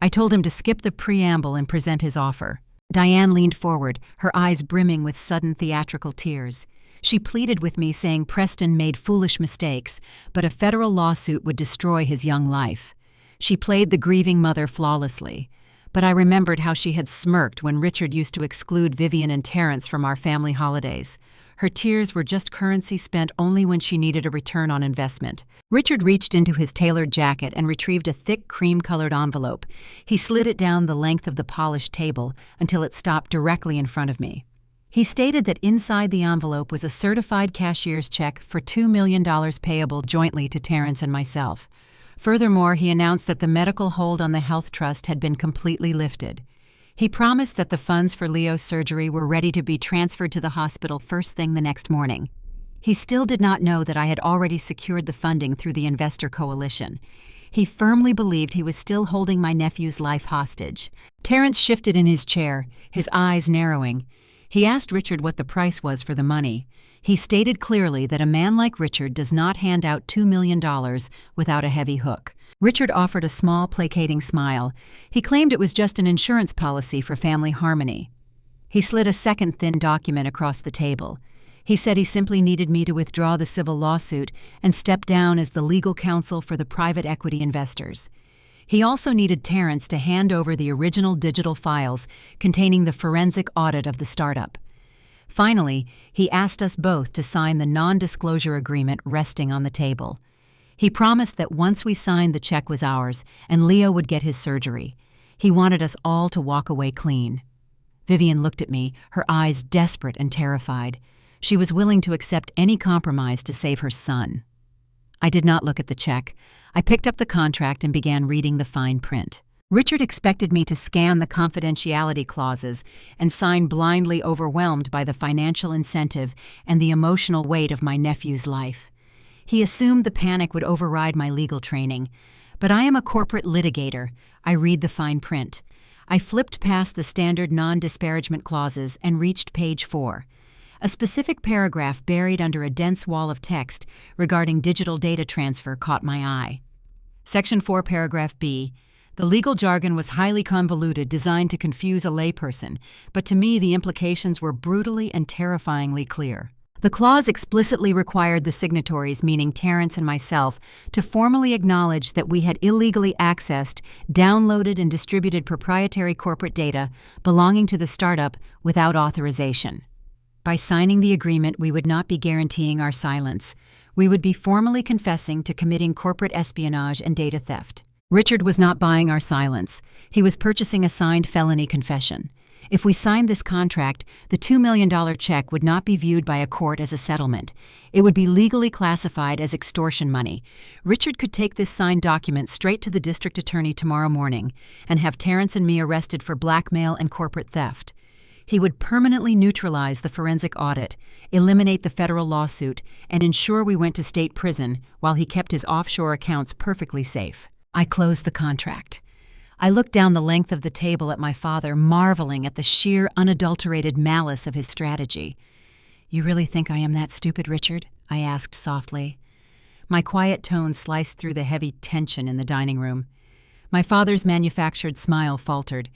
I told him to skip the preamble and present his offer. Diane leaned forward, her eyes brimming with sudden theatrical tears. She pleaded with me, saying Preston made foolish mistakes, but a federal lawsuit would destroy his young life. She played the grieving mother flawlessly. But I remembered how she had smirked when Richard used to exclude Vivian and Terrence from our family holidays. Her tears were just currency spent only when she needed a return on investment. Richard reached into his tailored jacket and retrieved a thick cream-colored envelope. He slid it down the length of the polished table until it stopped directly in front of me. He stated that inside the envelope was a certified cashier's check for $2 million payable jointly to Terrence and myself. Furthermore, he announced that the medical hold on the health trust had been completely lifted. He promised that the funds for Leo's surgery were ready to be transferred to the hospital first thing the next morning. He still did not know that I had already secured the funding through the investor coalition. He firmly believed he was still holding my nephew's life hostage. Terrence shifted in his chair, his eyes narrowing. He asked Richard what the price was for the money. He stated clearly that a man like Richard does not hand out $2 million without a heavy hook. Richard offered a small, placating smile. He claimed it was just an insurance policy for family harmony. He slid a second thin document across the table. He said he simply needed me to withdraw the civil lawsuit and step down as the legal counsel for the private equity investors. He also needed Terrence to hand over the original digital files containing the forensic audit of the startup. Finally, he asked us both to sign the non-disclosure agreement resting on the table. He promised that once we signed, the check was ours and Leo would get his surgery. He wanted us all to walk away clean. Vivian looked at me, her eyes desperate and terrified. She was willing to accept any compromise to save her son. I did not look at the check. I picked up the contract and began reading the fine print. Richard expected me to scan the confidentiality clauses and sign blindly, overwhelmed by the financial incentive and the emotional weight of my nephew's life. He assumed the panic would override my legal training. But I am a corporate litigator. I read the fine print. I flipped past the standard non-disparagement clauses and reached page 4. A specific paragraph buried under a dense wall of text regarding digital data transfer caught my eye. Section 4, paragraph B. The legal jargon was highly convoluted, designed to confuse a layperson, but to me the implications were brutally and terrifyingly clear. The clause explicitly required the signatories, meaning Terrence and myself, to formally acknowledge that we had illegally accessed, downloaded, and distributed proprietary corporate data belonging to the startup without authorization. By signing the agreement, we would not be guaranteeing our silence. We would be formally confessing to committing corporate espionage and data theft. Richard was not buying our silence. He was purchasing a signed felony confession. If we signed this contract, the $2 million check would not be viewed by a court as a settlement. It would be legally classified as extortion money. Richard could take this signed document straight to the district attorney tomorrow morning and have Terrence and me arrested for blackmail and corporate theft. He would permanently neutralize the forensic audit, eliminate the federal lawsuit, and ensure we went to state prison while he kept his offshore accounts perfectly safe. I closed the contract. I looked down the length of the table at my father, marveling at the sheer, unadulterated malice of his strategy. "You really think I am that stupid, Richard?" I asked softly. My quiet tone sliced through the heavy tension in the dining room. My father's manufactured smile faltered.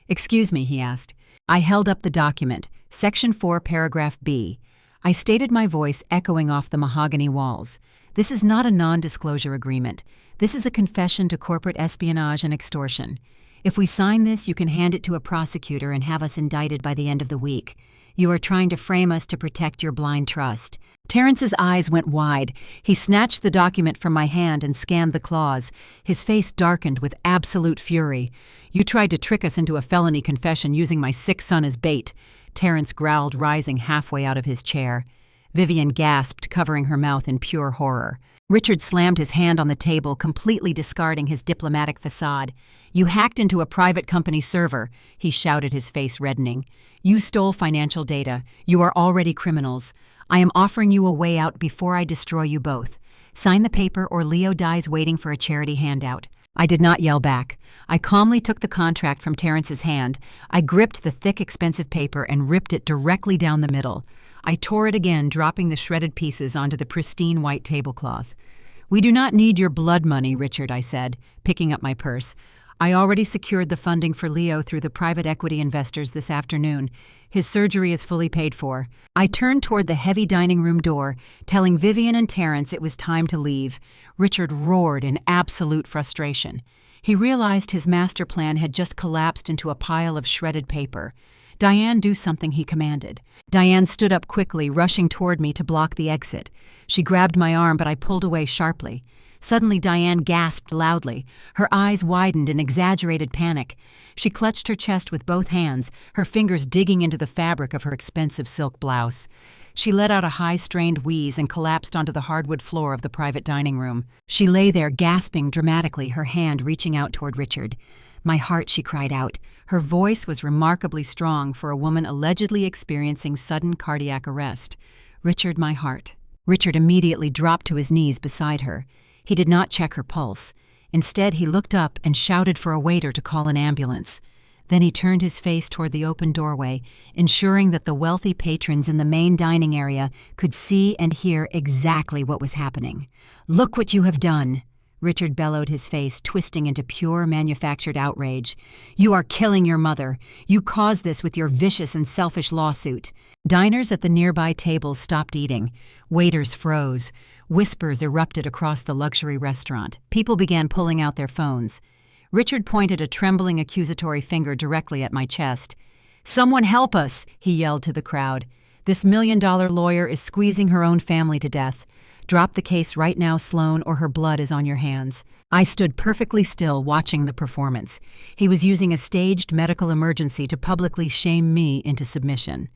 "Excuse me," he asked. I held up the document, Section 4, paragraph B. I stated, my voice echoing off the mahogany walls. "This is not a non-disclosure agreement. This is a confession to corporate espionage and extortion. If we sign this, you can hand it to a prosecutor and have us indicted by the end of the week. You are trying to frame us to protect your blind trust." Terrence's eyes went wide. He snatched the document from my hand and scanned the clause. His face darkened with absolute fury. "You tried to trick us into a felony confession using my sick son as bait," Terrence growled, rising halfway out of his chair. Vivian gasped, covering her mouth in pure horror. Richard slammed his hand on the table, completely discarding his diplomatic facade. "You hacked into a private company server," he shouted, his face reddening. "You stole financial data. You are already criminals. I am offering you a way out before I destroy you both. Sign the paper or Leo dies waiting for a charity handout." I did not yell back. I calmly took the contract from Terrence's hand. I gripped the thick, expensive paper and ripped it directly down the middle. I tore it again, dropping the shredded pieces onto the pristine white tablecloth. "We do not need your blood money, Richard," I said, picking up my purse. "I already secured the funding for Leo through the private equity investors this afternoon. His surgery is fully paid for." I turned toward the heavy dining room door, telling Vivian and Terrence it was time to leave. Richard roared in absolute frustration. He realized his master plan had just collapsed into a pile of shredded paper. "Diane, do something," he commanded. Diane stood up quickly, rushing toward me to block the exit. She grabbed my arm, but I pulled away sharply. Suddenly, Diane gasped loudly. Her eyes widened in exaggerated panic. She clutched her chest with both hands, her fingers digging into the fabric of her expensive silk blouse. She let out a high-strained wheeze and collapsed onto the hardwood floor of the private dining room. She lay there, gasping dramatically, her hand reaching out toward Richard. "My heart," she cried out. Her voice was remarkably strong for a woman allegedly experiencing sudden cardiac arrest. "Richard, my heart." Richard immediately dropped to his knees beside her. He did not check her pulse. Instead, he looked up and shouted for a waiter to call an ambulance. Then he turned his face toward the open doorway, ensuring that the wealthy patrons in the main dining area could see and hear exactly what was happening. "Look what you have done!" Richard bellowed, his face twisting into pure manufactured outrage. "You are killing your mother. You caused this with your vicious and selfish lawsuit." Diners at the nearby tables stopped eating. Waiters froze. Whispers erupted across the luxury restaurant. People began pulling out their phones. Richard pointed a trembling accusatory finger directly at my chest. "Someone help us!" he yelled to the crowd. "This million-dollar lawyer is squeezing her own family to death. Drop the case right now, Sloan, or her blood is on your hands." I stood perfectly still, watching the performance. He was using a staged medical emergency to publicly shame me into submission.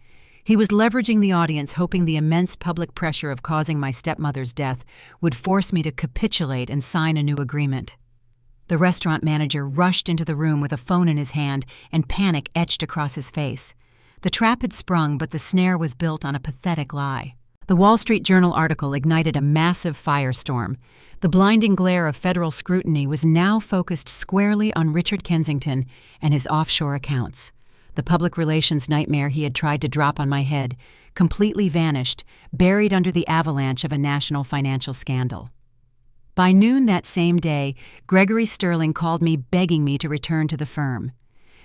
He was leveraging the audience, hoping the immense public pressure of causing my stepmother's death would force me to capitulate and sign a new agreement. The restaurant manager rushed into the room with a phone in his hand, and panic etched across his face. The trap had sprung, but the snare was built on a pathetic lie. The Wall Street Journal article ignited a massive firestorm. The blinding glare of federal scrutiny was now focused squarely on Richard Kensington and his offshore accounts. The public relations nightmare he had tried to drop on my head completely vanished, buried under the avalanche of a national financial scandal. By noon that same day, Gregory Sterling called me, begging me to return to the firm.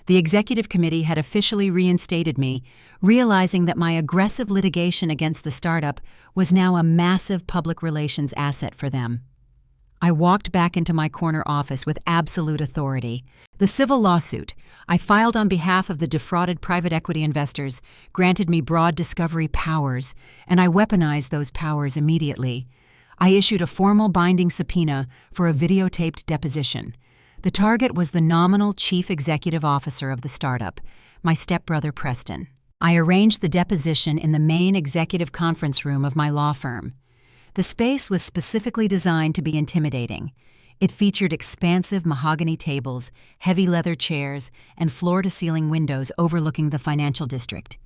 The executive committee had officially reinstated me, realizing that my aggressive litigation against the startup was now a massive public relations asset for them. I walked back into my corner office with absolute authority. The civil lawsuit I filed on behalf of the defrauded private equity investors granted me broad discovery powers, and I weaponized those powers immediately. I issued a formal binding subpoena for a videotaped deposition. The target was the nominal chief executive officer of the startup, my stepbrother Preston. I arranged the deposition in the main executive conference room of my law firm. The space was specifically designed to be intimidating. It featured expansive mahogany tables, heavy leather chairs, and floor-to-ceiling windows overlooking the financial district.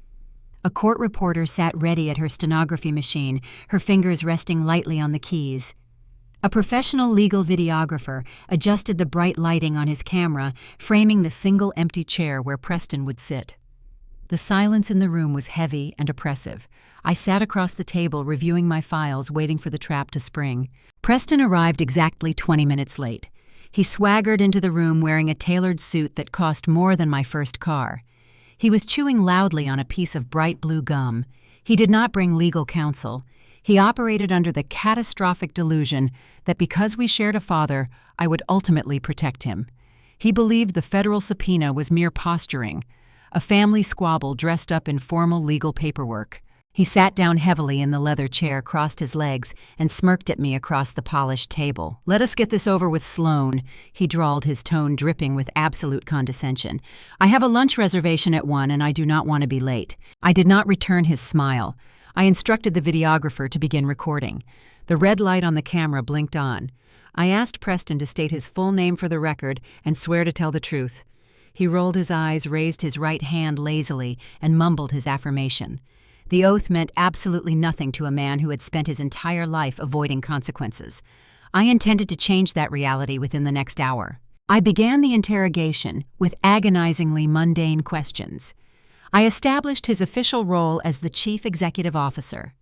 A court reporter sat ready at her stenography machine, her fingers resting lightly on the keys. A professional legal videographer adjusted the bright lighting on his camera, framing the single empty chair where Preston would sit. The silence in the room was heavy and oppressive. I sat across the table reviewing my files, waiting for the trap to spring. Preston arrived exactly 20 minutes late. He swaggered into the room wearing a tailored suit that cost more than my first car. He was chewing loudly on a piece of bright blue gum. He did not bring legal counsel. He operated under the catastrophic delusion that because we shared a father, I would ultimately protect him. He believed the federal subpoena was mere posturing, a family squabble dressed up in formal legal paperwork. He sat down heavily in the leather chair, crossed his legs, and smirked at me across the polished table. "Let us get this over with, Sloan," he drawled, his tone dripping with absolute condescension. "I have a lunch reservation at 1 and I do not want to be late." I did not return his smile. I instructed the videographer to begin recording. The red light on the camera blinked on. I asked Preston to state his full name for the record and swear to tell the truth. He rolled his eyes, raised his right hand lazily, and mumbled his affirmation. The oath meant absolutely nothing to a man who had spent his entire life avoiding consequences. I intended to change that reality within the next hour. I began the interrogation with agonizingly mundane questions. I established his official role as the chief executive officer.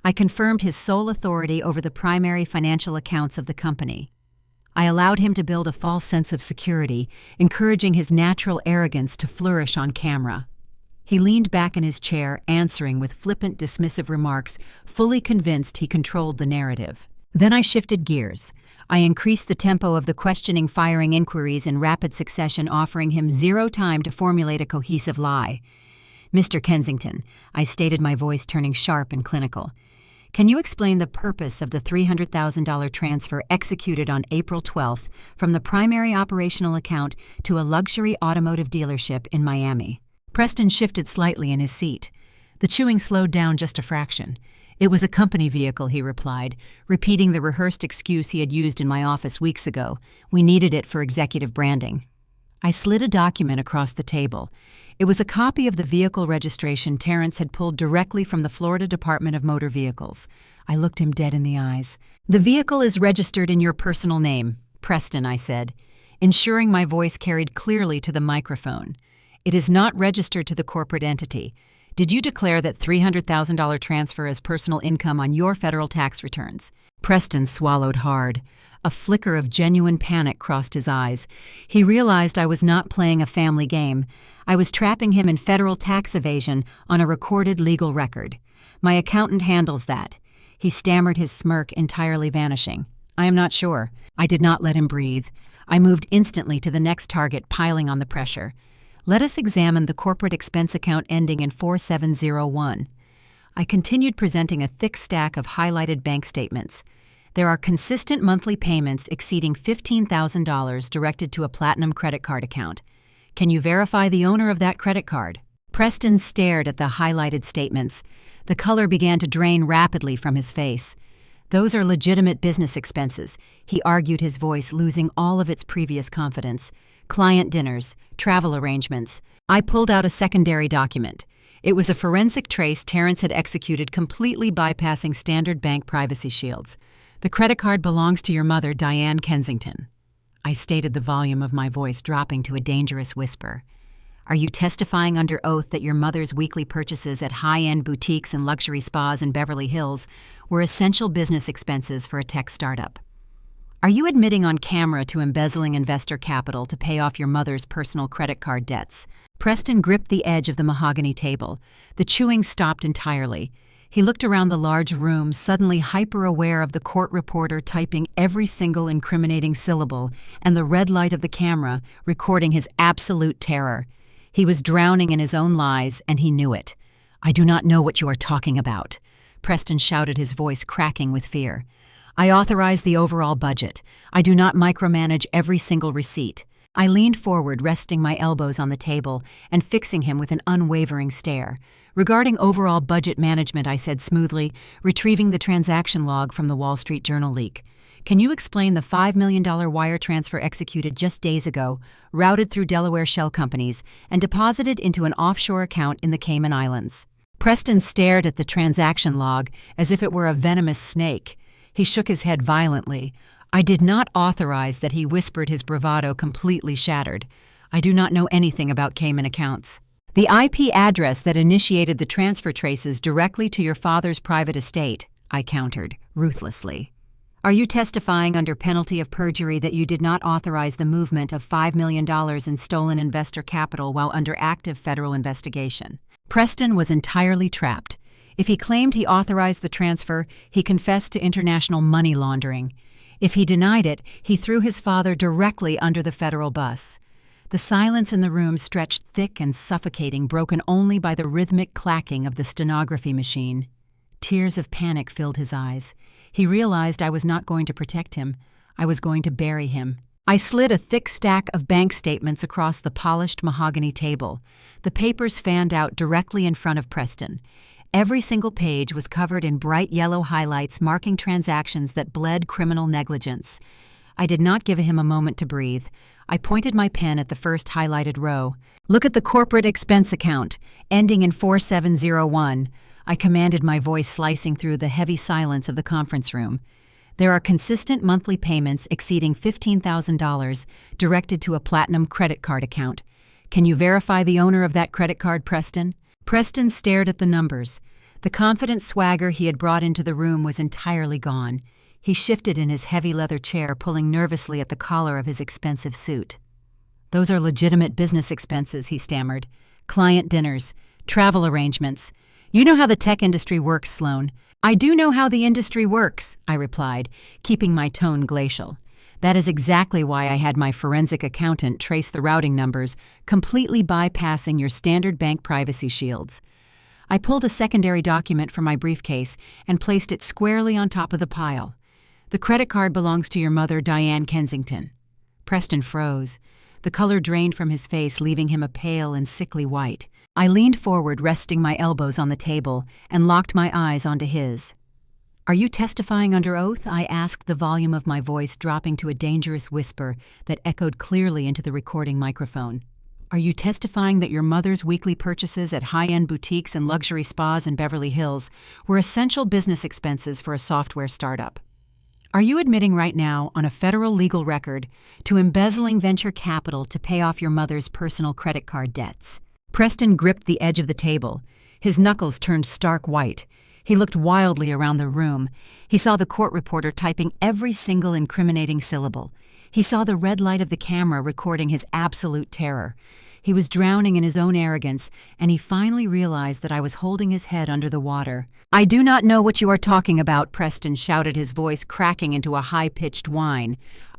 I confirmed his sole authority over the primary financial accounts of the company. I allowed him to build a false sense of security, encouraging his natural arrogance to flourish on camera. He leaned back in his chair, answering with flippant, dismissive remarks, fully convinced he controlled the narrative. Then I shifted gears. I increased the tempo of the questioning, firing inquiries in rapid succession, offering him zero time to formulate a cohesive lie. "Mr. Kensington," I stated, my voice turning sharp and clinical, "can you explain the purpose of the $300,000 transfer executed on April 12th from the primary operational account to a luxury automotive dealership in Miami?" Preston shifted slightly in his seat. The chewing slowed down just a fraction. "It was a company vehicle," he replied, repeating the rehearsed excuse he had used in my office weeks ago. "We needed it for executive branding." I slid a document across the table. It was a copy of the vehicle registration Terrence had pulled directly from the Florida Department of Motor Vehicles. I looked him dead in the eyes. "The vehicle is registered in your personal name, Preston," I said, ensuring my voice carried clearly to the microphone. "It is not registered to the corporate entity. Did you declare that $300,000 transfer as personal income on your federal tax returns?" Preston swallowed hard. A flicker of genuine panic crossed his eyes. He realized I was not playing a family game. I was trapping him in federal tax evasion on a recorded legal record. My accountant handles that. He stammered, his smirk entirely vanishing. I am not sure. I did not let him breathe. I moved instantly to the next target, piling on the pressure. Let us examine the corporate expense account ending in 4701. I continued presenting a thick stack of highlighted bank statements. There are consistent monthly payments exceeding $15,000 directed to a platinum credit card account. Can you verify the owner of that credit card? Preston stared at the highlighted statements. The color began to drain rapidly from his face. Those are legitimate business expenses, he argued, his voice losing all of its previous confidence. Client dinners, travel arrangements. I pulled out a secondary document. It was a forensic trace Terrence had executed, completely bypassing standard bank privacy shields. The credit card belongs to your mother, Diane Kensington. I stated, the volume of my voice dropping to a dangerous whisper. Are you testifying under oath that your mother's weekly purchases at high-end boutiques and luxury spas in Beverly Hills were essential business expenses for a tech startup? Are you admitting on camera to embezzling investor capital to pay off your mother's personal credit card debts? Preston gripped the edge of the mahogany table. The chewing stopped entirely. He looked around the large room, suddenly hyper-aware of the court reporter typing every single incriminating syllable and the red light of the camera recording his absolute terror. He was drowning in his own lies, and he knew it. I do not know what you are talking about, Preston shouted, his voice cracking with fear. I authorize the overall budget. I do not micromanage every single receipt. I leaned forward, resting my elbows on the table and fixing him with an unwavering stare. Regarding overall budget management, I said smoothly, retrieving the transaction log from the Wall Street Journal leak. Can you explain the $5 million wire transfer executed just days ago, routed through Delaware shell companies, and deposited into an offshore account in the Cayman Islands? Preston stared at the transaction log as if it were a venomous snake. He shook his head violently. I did not authorize that, he whispered, his bravado completely shattered. I do not know anything about Cayman accounts. The IP address that initiated the transfer traces directly to your father's private estate, I countered, ruthlessly. Are you testifying under penalty of perjury that you did not authorize the movement of $5 million in stolen investor capital while under active federal investigation? Preston was entirely trapped. If he claimed he authorized the transfer, he confessed to international money laundering. If he denied it, he threw his father directly under the federal bus. The silence in the room stretched thick and suffocating, broken only by the rhythmic clacking of the stenography machine. Tears of panic filled his eyes. He realized I was not going to protect him. I was going to bury him. I slid a thick stack of bank statements across the polished mahogany table. The papers fanned out directly in front of Preston. Every single page was covered in bright yellow highlights marking transactions that bled criminal negligence. I did not give him a moment to breathe. I pointed my pen at the first highlighted row. Look at the corporate expense account, ending in 4701. I commanded, my voice slicing through the heavy silence of the conference room. There are consistent monthly payments exceeding $15,000 directed to a platinum credit card account. Can you verify the owner of that credit card, Preston? Preston stared at the numbers. The confident swagger he had brought into the room was entirely gone. He shifted in his heavy leather chair, pulling nervously at the collar of his expensive suit. Those are legitimate business expenses, he stammered. Client dinners, travel arrangements. You know how the tech industry works, Sloan. I do know how the industry works, I replied, keeping my tone glacial. That is exactly why I had my forensic accountant trace the routing numbers, completely bypassing your standard bank privacy shields. I pulled a secondary document from my briefcase and placed it squarely on top of the pile. The credit card belongs to your mother, Diane Kensington. Preston froze. The color drained from his face, leaving him a pale and sickly white. I leaned forward, resting my elbows on the table, and locked my eyes onto his. Are you testifying under oath? I asked, the volume of my voice dropping to a dangerous whisper that echoed clearly into the recording microphone. Are you testifying that your mother's weekly purchases at high-end boutiques and luxury spas in Beverly Hills were essential business expenses for a software startup? Are you admitting right now, on a federal legal record, to embezzling venture capital to pay off your mother's personal credit card debts? Preston gripped the edge of the table. His knuckles turned stark white. He looked wildly around the room. He saw the court reporter typing every single incriminating syllable. He saw the red light of the camera recording his absolute terror. He was drowning in his own arrogance, and he finally realized that I was holding his head under the water. "I do not know what you are talking about," Preston shouted, his voice cracking into a high-pitched whine.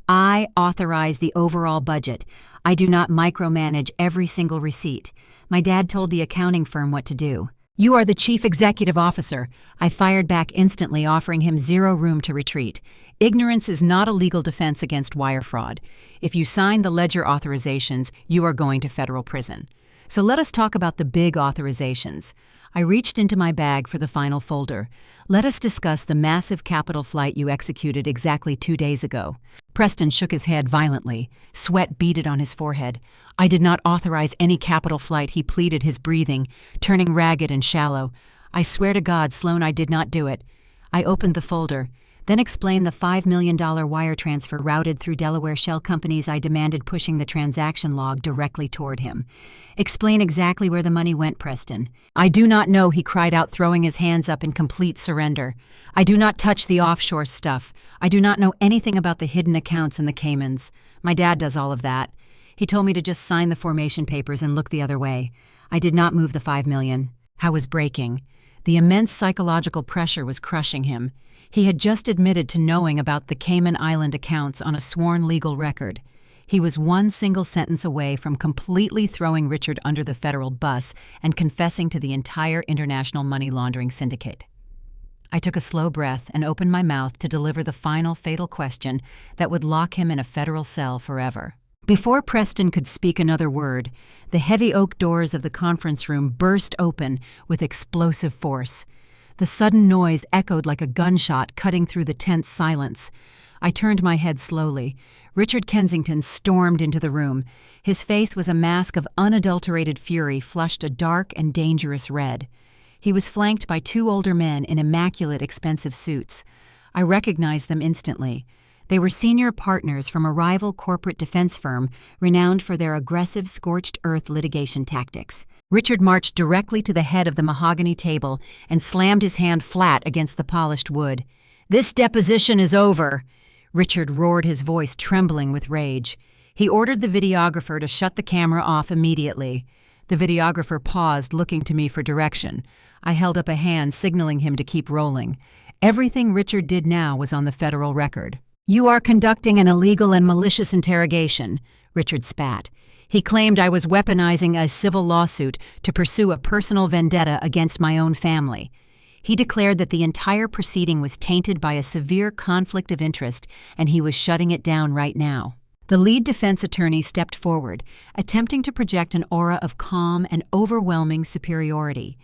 "I authorize the overall budget. I do not micromanage every single receipt. My dad told the accounting firm what to do." "You are the chief executive officer," I fired back instantly, offering him zero room to retreat. "Ignorance is not a legal defense against wire fraud. If you sign the ledger authorizations, you are going to federal prison. So let us talk about the big authorizations." I reached into my bag for the final folder. "Let us discuss the massive capital flight you executed exactly 2 days ago." Preston shook his head violently. Sweat beaded on his forehead. "I did not authorize any capital flight," he pleaded, his breathing turning ragged and shallow. "I swear to God, Sloan, I did not do it." I opened the folder, then explained the $5 million wire transfer routed through Delaware shell companies. I demanded, pushing the transaction log directly toward him. "Explain exactly where the money went, Preston." "I do not know," he cried out, throwing his hands up in complete surrender. "I do not touch the offshore stuff. I do not know anything about the hidden accounts in the Caymans. My dad does all of that. He told me to just sign the formation papers and look the other way. I did not move the $5 million. I was breaking. The immense psychological pressure was crushing him. He had just admitted to knowing about the Cayman Island accounts on a sworn legal record. He was one single sentence away from completely throwing Richard under the federal bus and confessing to the entire international money laundering syndicate. I took a slow breath and opened my mouth to deliver the final fatal question that would lock him in a federal cell forever. Before Preston could speak another word, the heavy oak doors of the conference room burst open with explosive force. The sudden noise echoed like a gunshot, cutting through the tense silence. I turned my head slowly. Richard Kensington stormed into the room. His face was a mask of unadulterated fury, flushed a dark and dangerous red. He was flanked by 2 older men in immaculate, expensive suits. I recognized them instantly. They were senior partners from a rival corporate defense firm renowned for their aggressive, scorched-earth litigation tactics. Richard marched directly to the head of the mahogany table and slammed his hand flat against the polished wood. "This deposition is over," Richard roared, his voice trembling with rage. He ordered the videographer to shut the camera off immediately. The videographer paused, looking to me for direction. I held up a hand, signaling him to keep rolling. Everything Richard did now was on the federal record. "You are conducting an illegal and malicious interrogation," Richard spat. He claimed I was weaponizing a civil lawsuit to pursue a personal vendetta against my own family. He declared that the entire proceeding was tainted by a severe conflict of interest, and he was shutting it down right now. The lead defense attorney stepped forward, attempting to project an aura of calm and overwhelming superiority.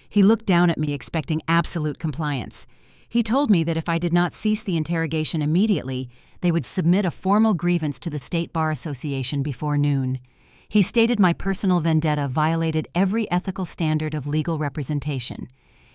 He looked down at me, expecting absolute compliance. He told me that if I did not cease the interrogation immediately, they would submit a formal grievance to the State Bar Association before noon. He stated my personal vendetta violated every ethical standard of legal representation.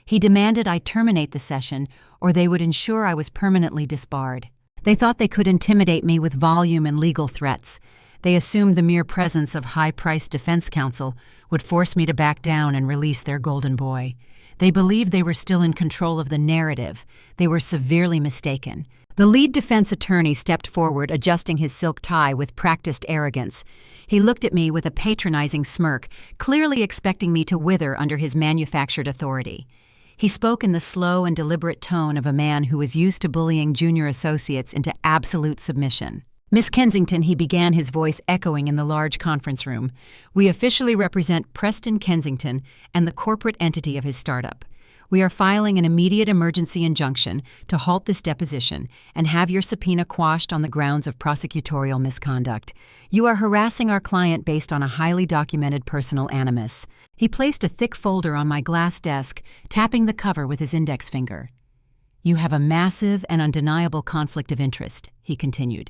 He demanded I terminate the session, or they would ensure I was permanently disbarred. They thought they could intimidate me with volume and legal threats. They assumed the mere presence of high-priced defense counsel would force me to back down and release their golden boy. They believed they were still in control of the narrative. They were severely mistaken. The lead defense attorney stepped forward, adjusting his silk tie with practiced arrogance. He looked at me with a patronizing smirk, clearly expecting me to wither under his manufactured authority. He spoke in the slow and deliberate tone of a man who was used to bullying junior associates into absolute submission. "Miss Kensington," he began, his voice echoing in the large conference room, "we officially represent Preston Kensington and the corporate entity of his startup. We are filing an immediate emergency injunction to halt this deposition and have your subpoena quashed on the grounds of prosecutorial misconduct. You are harassing our client based on a highly documented personal animus." He placed a thick folder on my glass desk, tapping the cover with his index finger. "You have a massive and undeniable conflict of interest," he continued.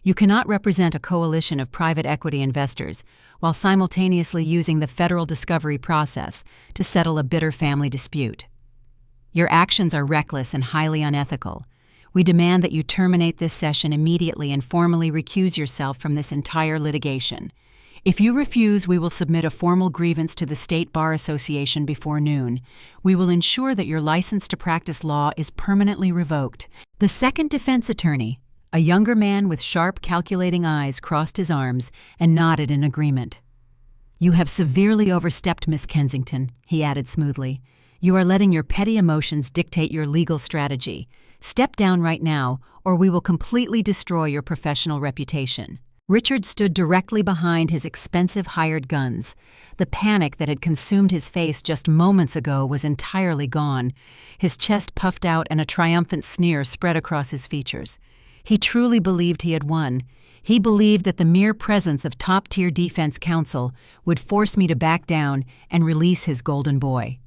"You cannot represent a coalition of private equity investors while simultaneously using the federal discovery process to settle a bitter family dispute. Your actions are reckless and highly unethical. We demand that you terminate this session immediately and formally recuse yourself from this entire litigation. If you refuse, we will submit a formal grievance to the State Bar Association before noon. We will ensure that your license to practice law is permanently revoked." The second defense attorney, a younger man with sharp, calculating eyes, crossed his arms and nodded in agreement. "You have severely overstepped, Miss Kensington," he added smoothly. "You are letting your petty emotions dictate your legal strategy. Step down right now, or we will completely destroy your professional reputation." Richard stood directly behind his expensive hired guns. The panic that had consumed his face just moments ago was entirely gone. His chest puffed out and a triumphant sneer spread across his features. He truly believed he had won. He believed that the mere presence of top-tier defense counsel would force me to back down and release his golden boy.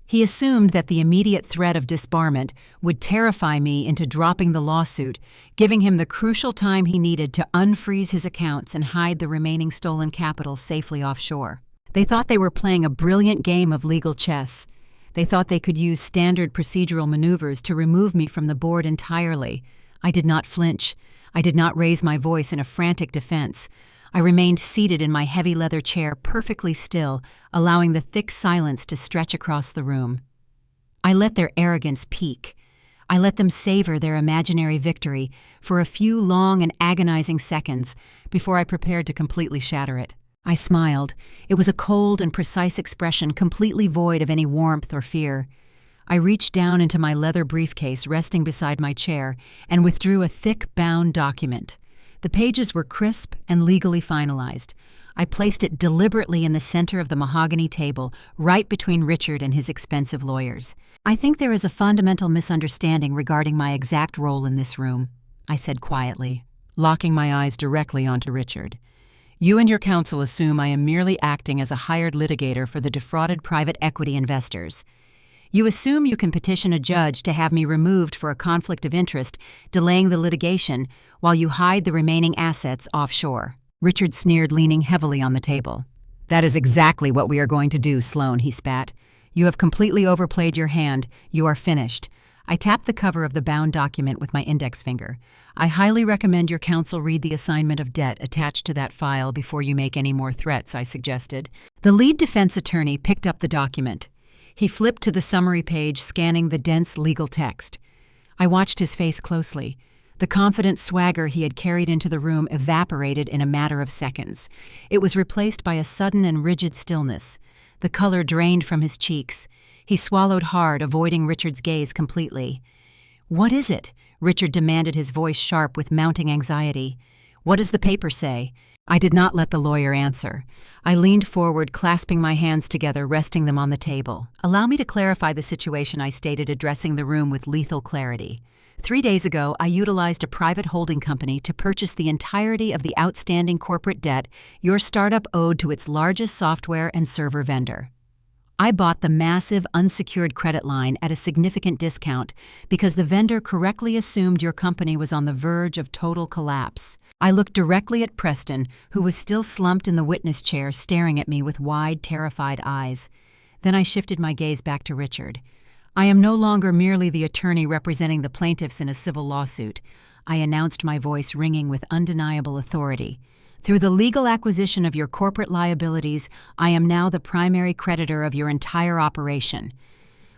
He assumed that the immediate threat of disbarment would terrify me into dropping the lawsuit, giving him the crucial time he needed to unfreeze his accounts and hide the remaining stolen capital safely offshore. They thought they were playing a brilliant game of legal chess. They thought they could use standard procedural maneuvers to remove me from the board entirely. I did not flinch. I did not raise my voice in a frantic defense. I remained seated in my heavy leather chair, perfectly still, allowing the thick silence to stretch across the room. I let their arrogance peak. I let them savor their imaginary victory for a few long and agonizing seconds before I prepared to completely shatter it. I smiled. It was a cold and precise expression, completely void of any warmth or fear. I reached down into my leather briefcase resting beside my chair and withdrew a thick, bound document. The pages were crisp and legally finalized. I placed it deliberately in the center of the mahogany table, right between Richard and his expensive lawyers. "I think there is a fundamental misunderstanding regarding my exact role in this room," I said quietly, locking my eyes directly onto Richard. "You and your counsel assume I am merely acting as a hired litigator for the defrauded private equity investors. You assume you can petition a judge to have me removed for a conflict of interest, delaying the litigation, while you hide the remaining assets offshore." Richard sneered, leaning heavily on the table. "That is exactly what we are going to do, Sloan," he spat. "You have completely overplayed your hand. You are finished." I tapped the cover of the bound document with my index finger. "I highly recommend your counsel read the assignment of debt attached to that file before you make any more threats," I suggested. The lead defense attorney picked up the document. He flipped to the summary page, scanning the dense legal text. I watched his face closely. The confident swagger he had carried into the room evaporated in a matter of seconds. It was replaced by a sudden and rigid stillness. The color drained from his cheeks. He swallowed hard, avoiding Richard's gaze completely. "What is it?" Richard demanded, his voice sharp with mounting anxiety. "What does the paper say?" I did not let the lawyer answer. I leaned forward, clasping my hands together, resting them on the table. "Allow me to clarify the situation," I stated, addressing the room with lethal clarity. 3 days ago, I utilized a private holding company to purchase the entirety of the outstanding corporate debt your startup owed to its largest software and server vendor. I bought the massive unsecured credit line at a significant discount because the vendor correctly assumed your company was on the verge of total collapse. I looked directly at Preston, who was still slumped in the witness chair, staring at me with wide, terrified eyes. Then I shifted my gaze back to Richard. "I am no longer merely the attorney representing the plaintiffs in a civil lawsuit," I announced, my voice ringing with undeniable authority. "Through the legal acquisition of your corporate liabilities, I am now the primary creditor of your entire operation."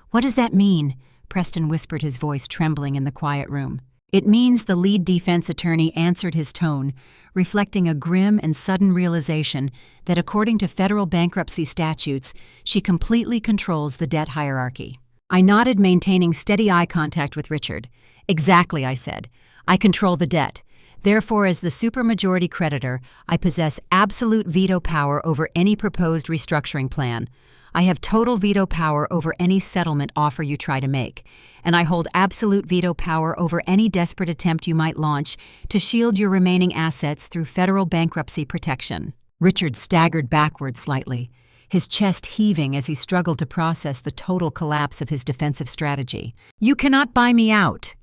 "What does that mean?" Preston whispered, his voice trembling in the quiet room. "It means," the lead defense attorney answered, his tone reflecting a grim and sudden realization that according to federal bankruptcy statutes, she completely controls the debt hierarchy. I nodded, maintaining steady eye contact with Richard. "Exactly," I said. "I control the debt. Therefore, as the supermajority creditor, I possess absolute veto power over any proposed restructuring plan. I have total veto power over any settlement offer you try to make, and I hold absolute veto power over any desperate attempt you might launch to shield your remaining assets through federal bankruptcy protection." Richard staggered backward slightly, his chest heaving as he struggled to process the total collapse of his defensive strategy. "You cannot buy me out,"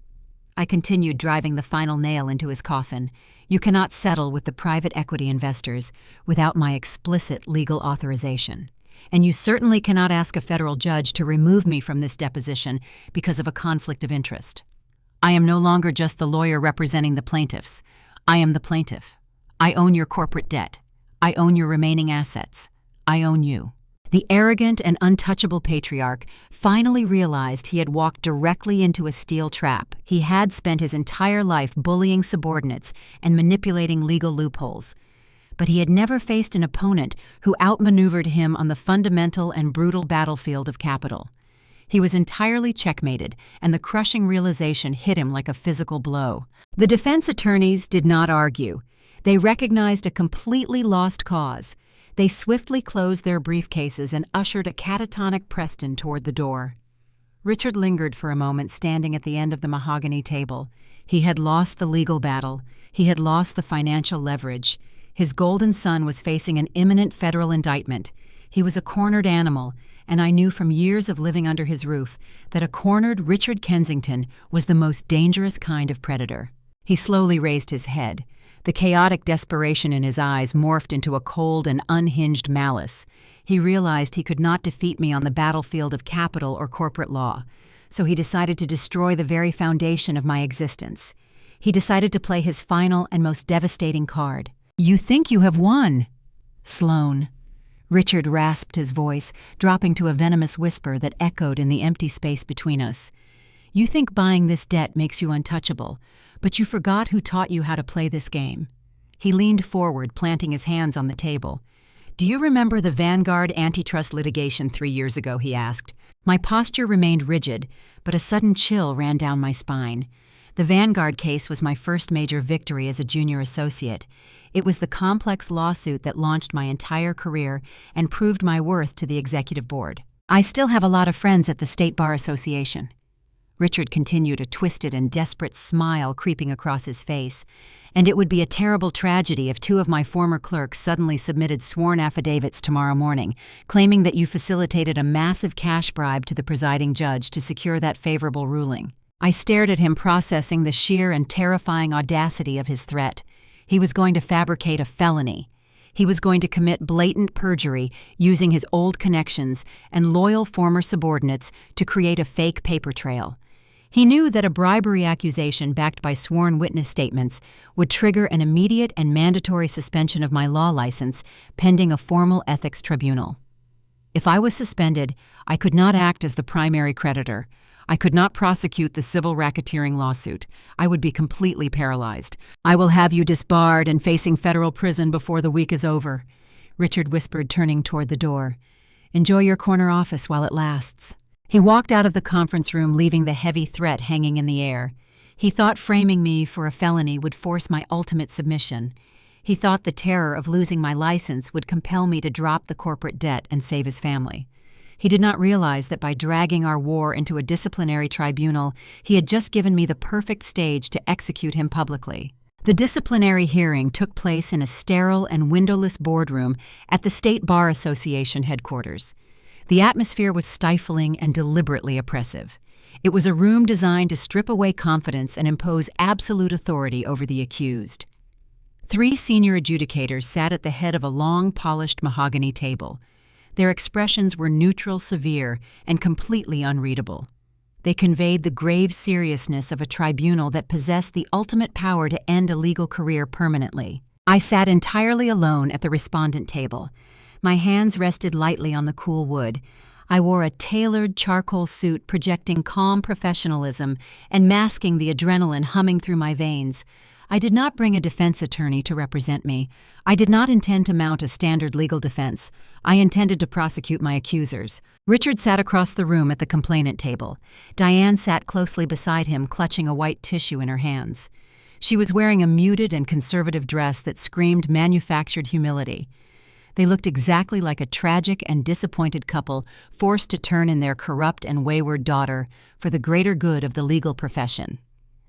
I continued, driving the final nail into his coffin. "You cannot settle with the private equity investors without my explicit legal authorization. And you certainly cannot ask a federal judge to remove me from this deposition because of a conflict of interest. I am no longer just the lawyer representing the plaintiffs. I am the plaintiff. I own your corporate debt. I own your remaining assets. I own you." The arrogant and untouchable patriarch finally realized he had walked directly into a steel trap. He had spent his entire life bullying subordinates and manipulating legal loopholes. But he had never faced an opponent who outmaneuvered him on the fundamental and brutal battlefield of capital. He was entirely checkmated, and the crushing realization hit him like a physical blow. The defense attorneys did not argue. They recognized a completely lost cause. They swiftly closed their briefcases and ushered a catatonic Preston toward the door. Richard lingered for a moment, standing at the end of the mahogany table. He had lost the legal battle. He had lost the financial leverage. His golden son was facing an imminent federal indictment. He was a cornered animal, and I knew from years of living under his roof that a cornered Richard Kensington was the most dangerous kind of predator. He slowly raised his head. The chaotic desperation in his eyes morphed into a cold and unhinged malice. He realized he could not defeat me on the battlefield of capital or corporate law, so he decided to destroy the very foundation of my existence. He decided to play his final and most devastating card. "You think you have won, Sloane." Richard rasped his voice, dropping to a venomous whisper that echoed in the empty space between us. "You think buying this debt makes you untouchable, but you forgot who taught you how to play this game." He leaned forward, planting his hands on the table. "Do you remember the Vanguard antitrust litigation 3 years ago?" he asked. My posture remained rigid, but a sudden chill ran down my spine. The Vanguard case was my first major victory as a junior associate. It was the complex lawsuit that launched my entire career and proved my worth to the executive board. "I still have a lot of friends at the State Bar Association." Richard continued, a twisted and desperate smile creeping across his face. "And it would be a terrible tragedy if 2 of my former clerks suddenly submitted sworn affidavits tomorrow morning, claiming that you facilitated a massive cash bribe to the presiding judge to secure that favorable ruling." I stared at him, processing the sheer and terrifying audacity of his threat. He was going to fabricate a felony. He was going to commit blatant perjury using his old connections and loyal former subordinates to create a fake paper trail. He knew that a bribery accusation backed by sworn witness statements would trigger an immediate and mandatory suspension of my law license pending a formal ethics tribunal. If I was suspended, I could not act as the primary creditor. I could not prosecute the civil racketeering lawsuit. I would be completely paralyzed. "I will have you disbarred and facing federal prison before the week is over," Richard whispered, turning toward the door. "Enjoy your corner office while it lasts." He walked out of the conference room, leaving the heavy threat hanging in the air. He thought framing me for a felony would force my ultimate submission. He thought the terror of losing my license would compel me to drop the corporate debt and save his family. He did not realize that by dragging our war into a disciplinary tribunal, he had just given me the perfect stage to execute him publicly. The disciplinary hearing took place in a sterile and windowless boardroom at the State Bar Association headquarters. The atmosphere was stifling and deliberately oppressive. It was a room designed to strip away confidence and impose absolute authority over the accused. 3 senior adjudicators sat at the head of a long, polished mahogany table. Their expressions were neutral, severe, and completely unreadable. They conveyed the grave seriousness of a tribunal that possessed the ultimate power to end a legal career permanently. I sat entirely alone at the respondent table. My hands rested lightly on the cool wood. I wore a tailored charcoal suit projecting calm professionalism and masking the adrenaline humming through my veins. I did not bring a defense attorney to represent me. I did not intend to mount a standard legal defense. I intended to prosecute my accusers. Richard sat across the room at the complainant table. Diane sat closely beside him, clutching a white tissue in her hands. She was wearing a muted and conservative dress that screamed manufactured humility. They looked exactly like a tragic and disappointed couple forced to turn in their corrupt and wayward daughter for the greater good of the legal profession.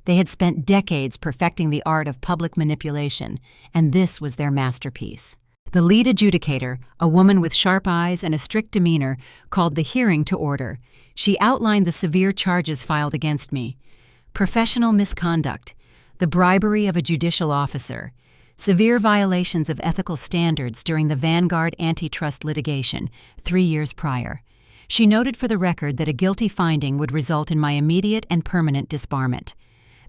They had spent decades perfecting the art of public manipulation, and this was their masterpiece. The lead adjudicator, a woman with sharp eyes and a strict demeanor, called the hearing to order. She outlined the severe charges filed against me: professional misconduct, the bribery of a judicial officer, severe violations of ethical standards during the Vanguard antitrust litigation 3 years prior. She noted for the record that a guilty finding would result in my immediate and permanent disbarment.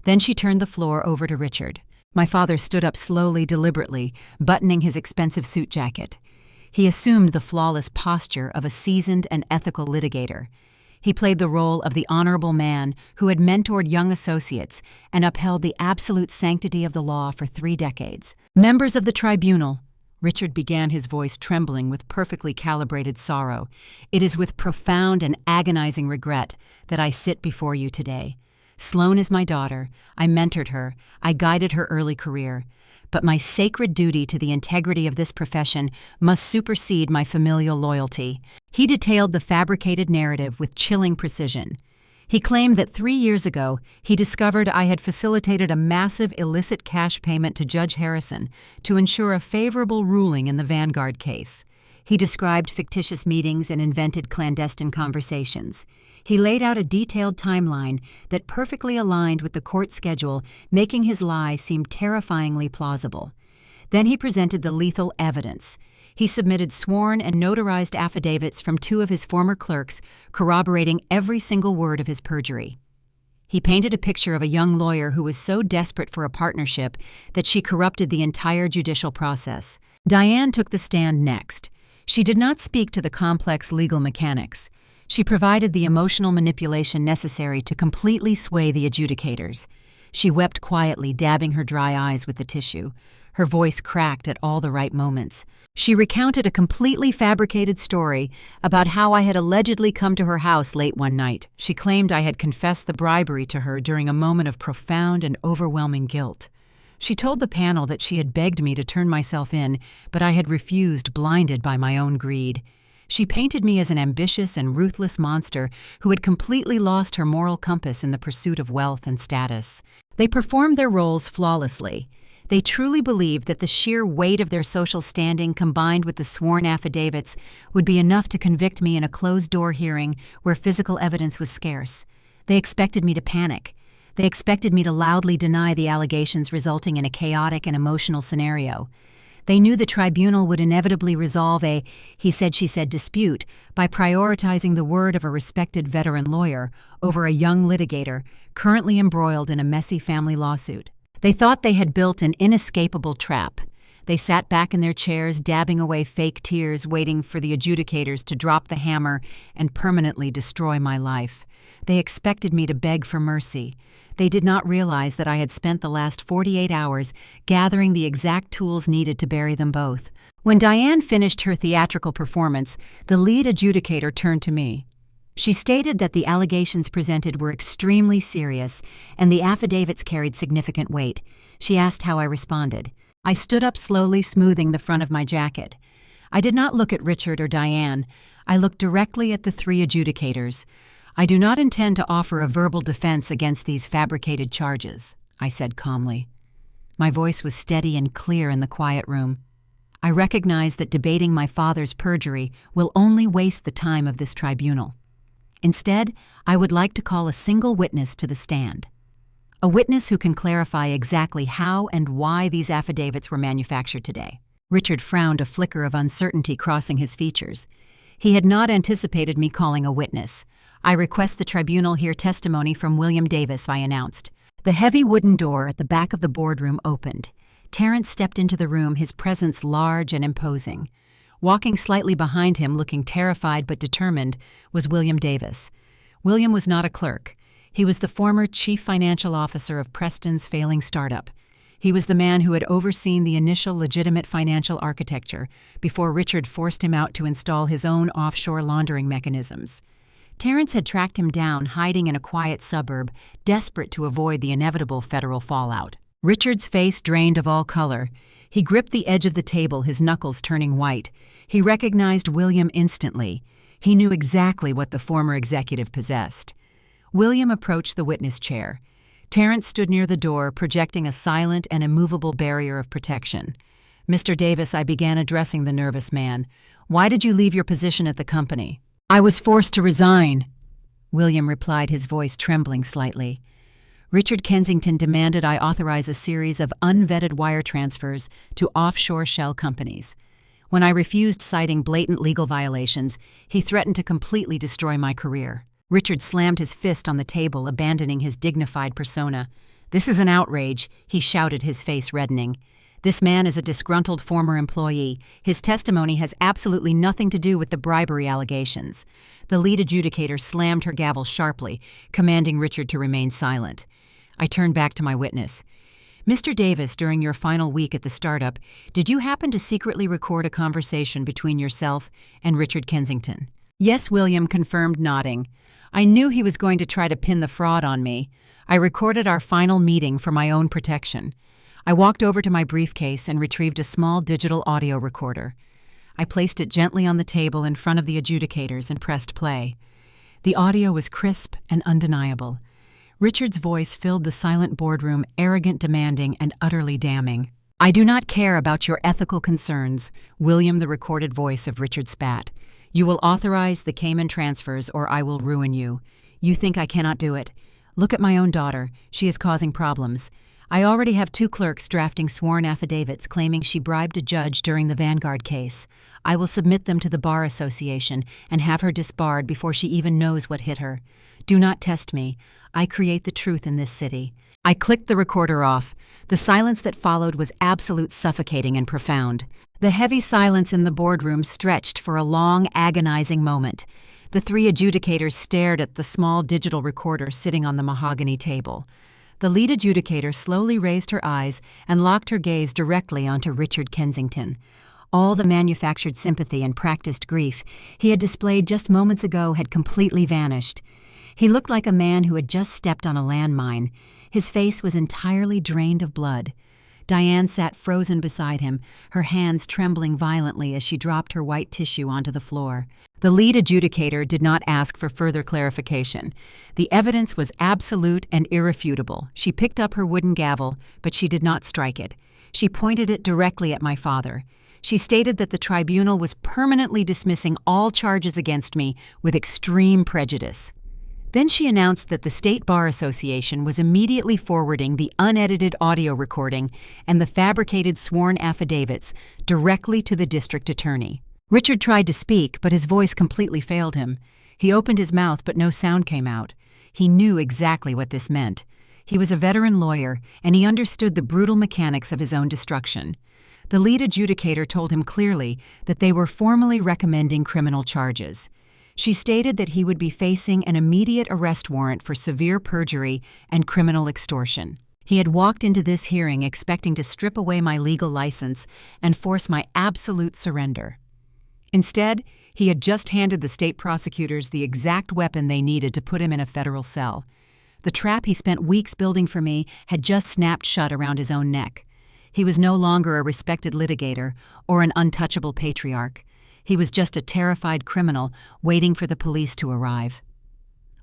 Then she turned the floor over to Richard. My father stood up slowly, deliberately, buttoning his expensive suit jacket. He assumed the flawless posture of a seasoned and ethical litigator. He played the role of the honorable man who had mentored young associates and upheld the absolute sanctity of the law for 3 decades. "Members of the tribunal," Richard began, his voice trembling with perfectly calibrated sorrow, "it is with profound and agonizing regret that I sit before you today. Sloan is my daughter. I mentored her. I guided her early career. But my sacred duty to the integrity of this profession must supersede my familial loyalty." He detailed the fabricated narrative with chilling precision. He claimed that 3 years ago, he discovered I had facilitated a massive illicit cash payment to Judge Harrison to ensure a favorable ruling in the Vanguard case. He described fictitious meetings and invented clandestine conversations. He laid out a detailed timeline that perfectly aligned with the court schedule, making his lie seem terrifyingly plausible. Then he presented the lethal evidence. He submitted sworn and notarized affidavits from 2 of his former clerks, corroborating every single word of his perjury. He painted a picture of a young lawyer who was so desperate for a partnership that she corrupted the entire judicial process. Diane took the stand next. She did not speak to the complex legal mechanics. She provided the emotional manipulation necessary to completely sway the adjudicators. She wept quietly, dabbing her dry eyes with the tissue. Her voice cracked at all the right moments. She recounted a completely fabricated story about how I had allegedly come to her house late one night. She claimed I had confessed the bribery to her during a moment of profound and overwhelming guilt. She told the panel that she had begged me to turn myself in, but I had refused, blinded by my own greed. She painted me as an ambitious and ruthless monster who had completely lost her moral compass in the pursuit of wealth and status. They performed their roles flawlessly. They truly believed that the sheer weight of their social standing combined with the sworn affidavits would be enough to convict me in a closed-door hearing where physical evidence was scarce. They expected me to panic. They expected me to loudly deny the allegations, resulting in a chaotic and emotional scenario. They knew the tribunal would inevitably resolve a he-said-she-said dispute by prioritizing the word of a respected veteran lawyer over a young litigator currently embroiled in a messy family lawsuit. They thought they had built an inescapable trap. They sat back in their chairs, dabbing away fake tears, waiting for the adjudicators to drop the hammer and permanently destroy my life. They expected me to beg for mercy. They did not realize that I had spent the last 48 hours gathering the exact tools needed to bury them both. When Diane finished her theatrical performance, the lead adjudicator turned to me. She stated that the allegations presented were extremely serious and the affidavits carried significant weight. She asked how I responded. I stood up slowly, smoothing the front of my jacket. I did not look at Richard or Diane. I looked directly at the 3 adjudicators. "I do not intend to offer a verbal defense against these fabricated charges," I said calmly. My voice was steady and clear in the quiet room. I recognize that debating my father's perjury will only waste the time of this tribunal. Instead, I would like to call a single witness to the stand. A witness who can clarify exactly how and why these affidavits were manufactured today. Richard frowned, a flicker of uncertainty crossing his features. He had not anticipated me calling a witness. "I request the tribunal hear testimony from William Davis," I announced. The heavy wooden door at the back of the boardroom opened. Terrence stepped into the room, his presence large and imposing. Walking slightly behind him, looking terrified but determined, was William Davis. William was not a clerk. He was the former chief financial officer of Preston's failing startup. He was the man who had overseen the initial legitimate financial architecture before Richard forced him out to install his own offshore laundering mechanisms. Terrence had tracked him down, hiding in a quiet suburb, desperate to avoid the inevitable federal fallout. Richard's face drained of all color. He gripped the edge of the table, his knuckles turning white. He recognized William instantly. He knew exactly what the former executive possessed. William approached the witness chair. Terrence stood near the door, projecting a silent and immovable barrier of protection. "Mr. Davis," I began, addressing the nervous man, "why did you leave your position at the company?" "I was forced to resign," William replied, his voice trembling slightly. Richard Kensington demanded I authorize a series of unvetted wire transfers to offshore shell companies. When I refused, citing blatant legal violations, he threatened to completely destroy my career. Richard slammed his fist on the table, abandoning his dignified persona. "This is an outrage," he shouted, his face reddening. "This man is a disgruntled former employee. His testimony has absolutely nothing to do with the bribery allegations." The lead adjudicator slammed her gavel sharply, commanding Richard to remain silent. I turned back to my witness. "Mr. Davis, during your final week at the startup, did you happen to secretly record a conversation between yourself and Richard Kensington?" "Yes," William confirmed, nodding. "I knew he was going to try to pin the fraud on me. I recorded our final meeting for my own protection." I walked over to my briefcase and retrieved a small digital audio recorder. I placed it gently on the table in front of the adjudicators and pressed play. The audio was crisp and undeniable. Richard's voice filled the silent boardroom, arrogant, demanding, and utterly damning. "I do not care about your ethical concerns," William, the recorded voice of Richard, spat. "You will authorize the Cayman transfers or I will ruin you. You think I cannot do it? Look at my own daughter. She is causing problems. I already have 2 clerks drafting sworn affidavits claiming she bribed a judge during the Vanguard case. I will submit them to the Bar Association and have her disbarred before she even knows what hit her. Do not test me. I create the truth in this city." I clicked the recorder off. The silence that followed was absolute, suffocating, and profound. The heavy silence in the boardroom stretched for a long, agonizing moment. The 3 adjudicators stared at the small digital recorder sitting on the mahogany table. The lead adjudicator slowly raised her eyes and locked her gaze directly onto Richard Kensington. All the manufactured sympathy and practiced grief he had displayed just moments ago had completely vanished. He looked like a man who had just stepped on a landmine. His face was entirely drained of blood. Diane sat frozen beside him, her hands trembling violently as she dropped her white tissue onto the floor. The lead adjudicator did not ask for further clarification. The evidence was absolute and irrefutable. She picked up her wooden gavel, but she did not strike it. She pointed it directly at my father. She stated that the tribunal was permanently dismissing all charges against me with extreme prejudice. Then she announced that the State Bar Association was immediately forwarding the unedited audio recording and the fabricated sworn affidavits directly to the district attorney. Richard tried to speak, but his voice completely failed him. He opened his mouth, but no sound came out. He knew exactly what this meant. He was a veteran lawyer, and he understood the brutal mechanics of his own destruction. The lead adjudicator told him clearly that they were formally recommending criminal charges. She stated that he would be facing an immediate arrest warrant for severe perjury and criminal extortion. He had walked into this hearing expecting to strip away my legal license and force my absolute surrender. Instead, he had just handed the state prosecutors the exact weapon they needed to put him in a federal cell. The trap he spent weeks building for me had just snapped shut around his own neck. He was no longer a respected litigator or an untouchable patriarch. He was just a terrified criminal waiting for the police to arrive.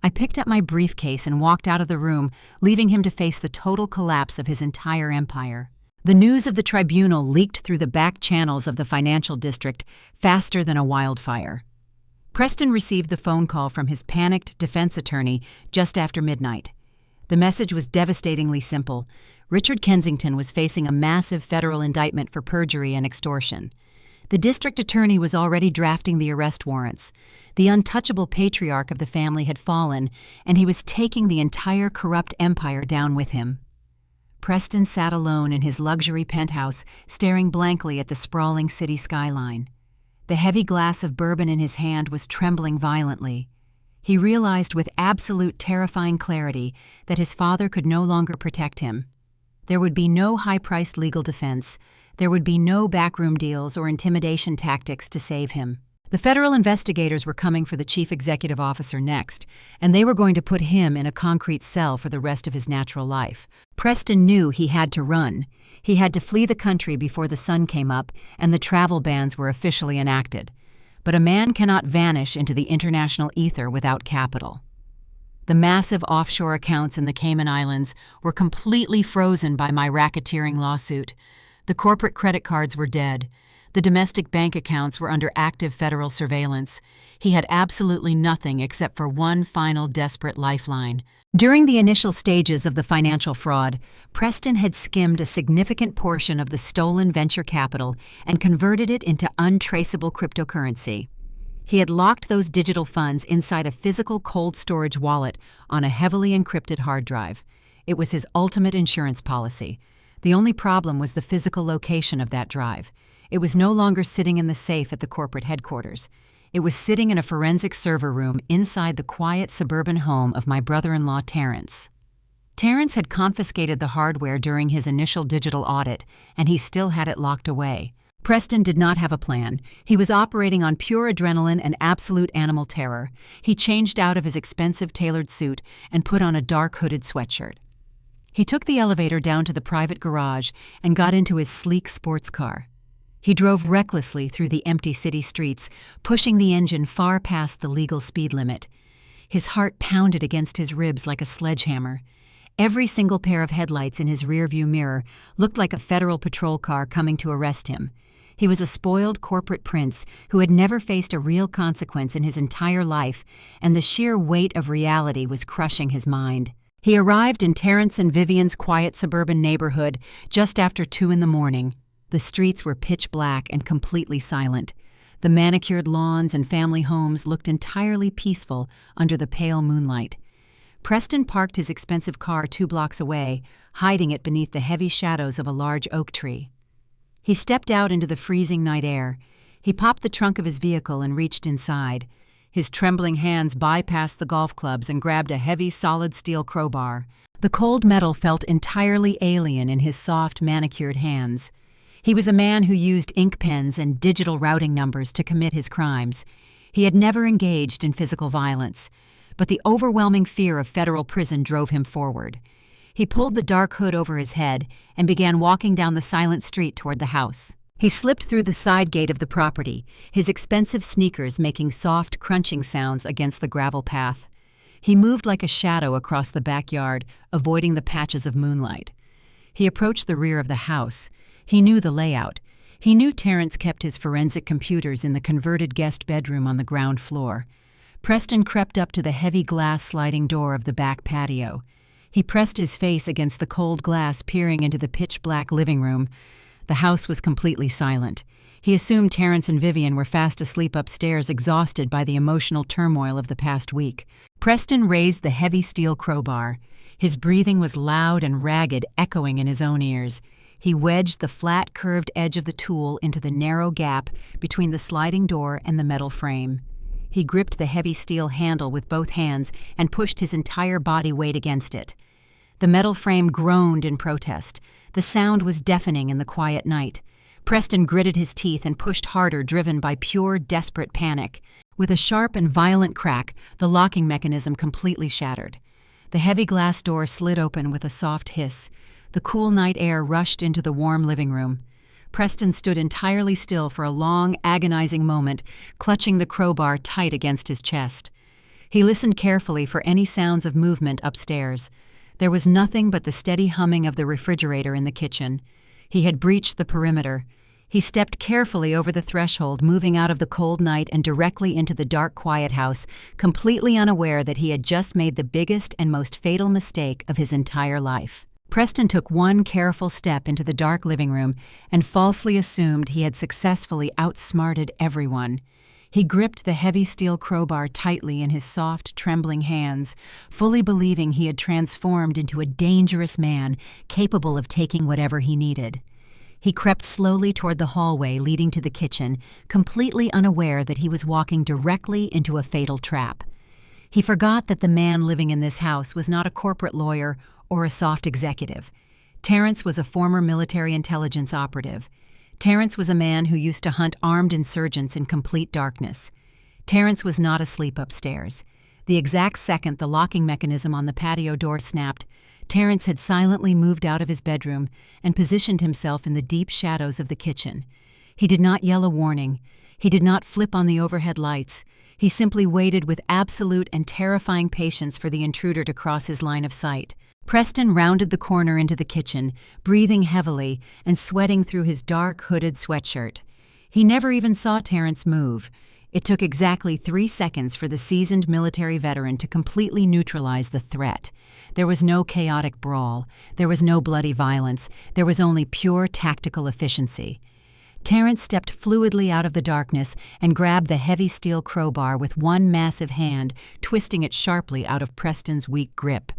I picked up my briefcase and walked out of the room, leaving him to face the total collapse of his entire empire. The news of the tribunal leaked through the back channels of the financial district faster than a wildfire. Preston received the phone call from his panicked defense attorney just after midnight. The message was devastatingly simple. Richard Kensington was facing a massive federal indictment for perjury and extortion. The district attorney was already drafting the arrest warrants. The untouchable patriarch of the family had fallen, and he was taking the entire corrupt empire down with him. Preston sat alone in his luxury penthouse, staring blankly at the sprawling city skyline. The heavy glass of bourbon in his hand was trembling violently. He realized with absolute terrifying clarity that his father could no longer protect him. There would be no high-priced legal defense. There would be no backroom deals or intimidation tactics to save him. The federal investigators were coming for the chief executive officer next, and they were going to put him in a concrete cell for the rest of his natural life. Preston knew he had to run. He had to flee the country before the sun came up and the travel bans were officially enacted. But a man cannot vanish into the international ether without capital. The massive offshore accounts in the Cayman Islands were completely frozen by my racketeering lawsuit. The corporate credit cards were dead. The domestic bank accounts were under active federal surveillance. He had absolutely nothing except for one final desperate lifeline. During the initial stages of the financial fraud, Preston had skimmed a significant portion of the stolen venture capital and converted it into untraceable cryptocurrency. He had locked those digital funds inside a physical cold storage wallet on a heavily encrypted hard drive. It was his ultimate insurance policy. The only problem was the physical location of that drive. It was no longer sitting in the safe at the corporate headquarters. It was sitting in a forensic server room inside the quiet suburban home of my brother-in-law, Terrence. Terrence had confiscated the hardware during his initial digital audit, and he still had it locked away. Preston did not have a plan. He was operating on pure adrenaline and absolute animal terror. He changed out of his expensive tailored suit and put on a dark hooded sweatshirt. He took the elevator down to the private garage and got into his sleek sports car. He drove recklessly through the empty city streets, pushing the engine far past the legal speed limit. His heart pounded against his ribs like a sledgehammer. Every single pair of headlights in his rearview mirror looked like a federal patrol car coming to arrest him. He was a spoiled corporate prince who had never faced a real consequence in his entire life, and the sheer weight of reality was crushing his mind. He arrived in Terrence and Vivian's quiet suburban neighborhood just after 2 a.m. The streets were pitch black and completely silent. The manicured lawns and family homes looked entirely peaceful under the pale moonlight. Preston parked his expensive car 2 blocks away, hiding it beneath the heavy shadows of a large oak tree. He stepped out into the freezing night air. He popped the trunk of his vehicle and reached inside. His trembling hands bypassed the golf clubs and grabbed a heavy, solid steel crowbar. The cold metal felt entirely alien in his soft, manicured hands. He was a man who used ink pens and digital routing numbers to commit his crimes. He had never engaged in physical violence, but the overwhelming fear of federal prison drove him forward. He pulled the dark hood over his head and began walking down the silent street toward the house. He slipped through the side gate of the property, his expensive sneakers making soft, crunching sounds against the gravel path. He moved like a shadow across the backyard, avoiding the patches of moonlight. He approached the rear of the house. He knew the layout. He knew Terrence kept his forensic computers in the converted guest bedroom on the ground floor. Preston crept up to the heavy glass sliding door of the back patio. He pressed his face against the cold glass, peering into the pitch-black living room. The house was completely silent. He assumed Terrence and Vivian were fast asleep upstairs, exhausted by the emotional turmoil of the past week. Preston raised the heavy steel crowbar. His breathing was loud and ragged, echoing in his own ears. He wedged the flat, curved edge of the tool into the narrow gap between the sliding door and the metal frame. He gripped the heavy steel handle with both hands and pushed his entire body weight against it. The metal frame groaned in protest. The sound was deafening in the quiet night. Preston gritted his teeth and pushed harder, driven by pure, desperate panic. With a sharp and violent crack, the locking mechanism completely shattered. The heavy glass door slid open with a soft hiss. The cool night air rushed into the warm living room. Preston stood entirely still for a long, agonizing moment, clutching the crowbar tight against his chest. He listened carefully for any sounds of movement upstairs. There was nothing but the steady humming of the refrigerator in the kitchen. He had breached the perimeter. He stepped carefully over the threshold, moving out of the cold night and directly into the dark, quiet house, completely unaware that he had just made the biggest and most fatal mistake of his entire life. Preston took one careful step into the dark living room and falsely assumed he had successfully outsmarted everyone. He gripped the heavy steel crowbar tightly in his soft, trembling hands, fully believing he had transformed into a dangerous man capable of taking whatever he needed. He crept slowly toward the hallway leading to the kitchen, completely unaware that he was walking directly into a fatal trap. He forgot that the man living in this house was not a corporate lawyer or a soft executive. Terrence was a former military intelligence operative. Terrence was a man who used to hunt armed insurgents in complete darkness. Terrence was not asleep upstairs. The exact second the locking mechanism on the patio door snapped, Terrence had silently moved out of his bedroom and positioned himself in the deep shadows of the kitchen. He did not yell a warning. He did not flip on the overhead lights. He simply waited with absolute and terrifying patience for the intruder to cross his line of sight. Preston rounded the corner into the kitchen, breathing heavily and sweating through his dark, hooded sweatshirt. He never even saw Terrence move. It took exactly 3 seconds for the seasoned military veteran to completely neutralize the threat. There was no chaotic brawl. There was no bloody violence. There was only pure tactical efficiency. Terrence stepped fluidly out of the darkness and grabbed the heavy steel crowbar with one massive hand, twisting it sharply out of Preston's weak grip.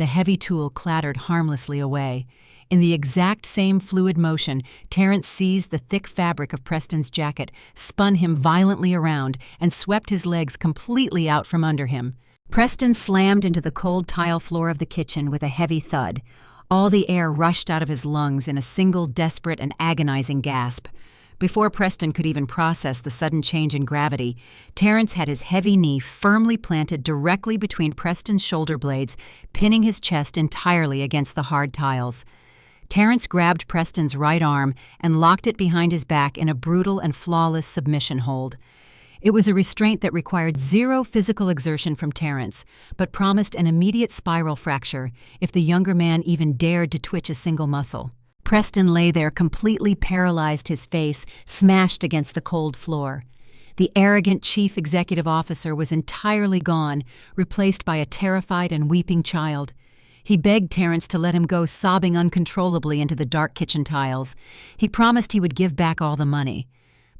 The heavy tool clattered harmlessly away. In the exact same fluid motion, Terrence seized the thick fabric of Preston's jacket, spun him violently around, and swept his legs completely out from under him. Preston slammed into the cold tile floor of the kitchen with a heavy thud. All the air rushed out of his lungs in a single desperate and agonizing gasp. Before Preston could even process the sudden change in gravity, Terrence had his heavy knee firmly planted directly between Preston's shoulder blades, pinning his chest entirely against the hard tiles. Terrence grabbed Preston's right arm and locked it behind his back in a brutal and flawless submission hold. It was a restraint that required zero physical exertion from Terrence, but promised an immediate spiral fracture if the younger man even dared to twitch a single muscle. Preston lay there completely paralyzed, his face smashed against the cold floor. The arrogant chief executive officer was entirely gone, replaced by a terrified and weeping child. He begged Terrence to let him go, sobbing uncontrollably into the dark kitchen tiles. He promised he would give back all the money.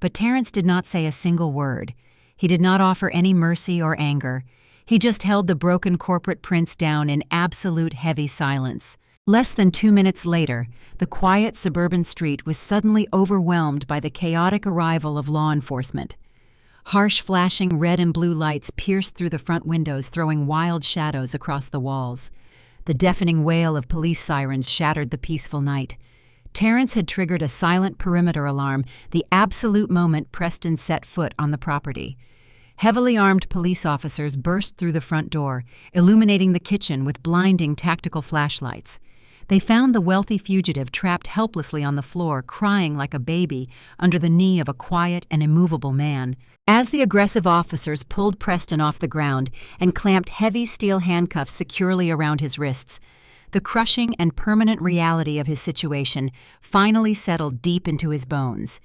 But Terrence did not say a single word. He did not offer any mercy or anger. He just held the broken corporate prince down in absolute heavy silence. Less than 2 minutes later, the quiet suburban street was suddenly overwhelmed by the chaotic arrival of law enforcement. Harsh flashing red and blue lights pierced through the front windows, throwing wild shadows across the walls. The deafening wail of police sirens shattered the peaceful night. Terrence had triggered a silent perimeter alarm the absolute moment Preston set foot on the property. Heavily armed police officers burst through the front door, illuminating the kitchen with blinding tactical flashlights. They found the wealthy fugitive trapped helplessly on the floor, crying like a baby under the knee of a quiet and immovable man. As the aggressive officers pulled Preston off the ground and clamped heavy steel handcuffs securely around his wrists, the crushing and permanent reality of his situation finally settled deep into his bones.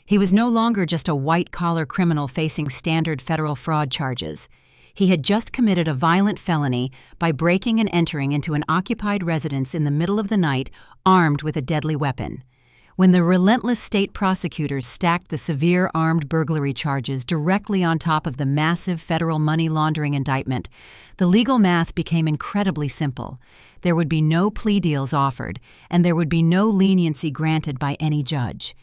He was no longer just a white-collar criminal facing standard federal fraud charges. He had just committed a violent felony by breaking and entering into an occupied residence in the middle of the night, armed with a deadly weapon. When the relentless state prosecutors stacked the severe armed burglary charges directly on top of the massive federal money laundering indictment, the legal math became incredibly simple. There would be no plea deals offered, and there would be no leniency granted by any judge.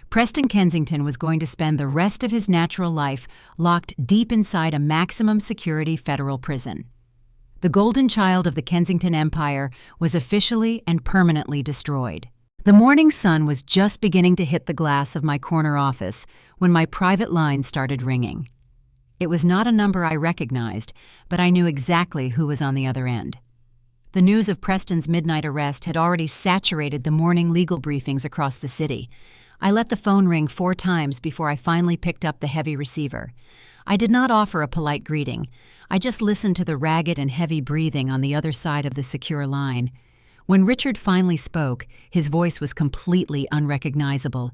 Preston Kensington was going to spend the rest of his natural life locked deep inside a maximum security federal prison. The golden child of the Kensington Empire was officially and permanently destroyed. The morning sun was just beginning to hit the glass of my corner office when my private line started ringing. It was not a number I recognized, but I knew exactly who was on the other end. The news of Preston's midnight arrest had already saturated the morning legal briefings across the city. I let the phone ring 4 times before I finally picked up the heavy receiver. I did not offer a polite greeting. I just listened to the ragged and heavy breathing on the other side of the secure line. When Richard finally spoke, his voice was completely unrecognizable.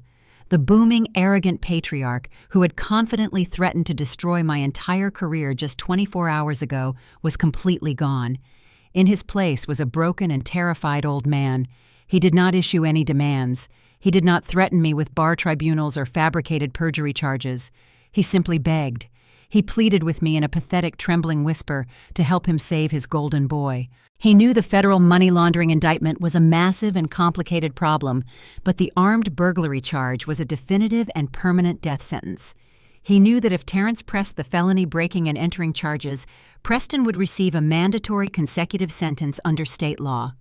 The booming, arrogant patriarch who had confidently threatened to destroy my entire career just 24 hours ago was completely gone. In his place was a broken and terrified old man. He did not issue any demands. He did not threaten me with bar tribunals or fabricated perjury charges. He simply begged. He pleaded with me in a pathetic, trembling whisper to help him save his golden boy. He knew the federal money laundering indictment was a massive and complicated problem, but the armed burglary charge was a definitive and permanent death sentence. He knew that if Terrence pressed the felony breaking and entering charges, Preston would receive a mandatory consecutive sentence under state law.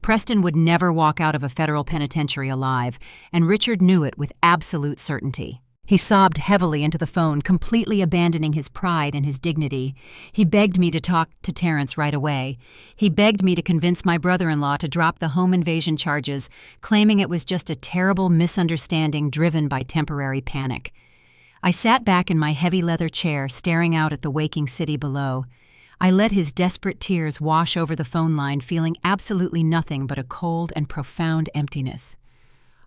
Preston would never walk out of a federal penitentiary alive, and Richard knew it with absolute certainty. He sobbed heavily into the phone, completely abandoning his pride and his dignity. He begged me to talk to Terrence right away. He begged me to convince my brother-in-law to drop the home invasion charges, claiming it was just a terrible misunderstanding driven by temporary panic. I sat back in my heavy leather chair, staring out at the waking city below. I let his desperate tears wash over the phone line, feeling absolutely nothing but a cold and profound emptiness.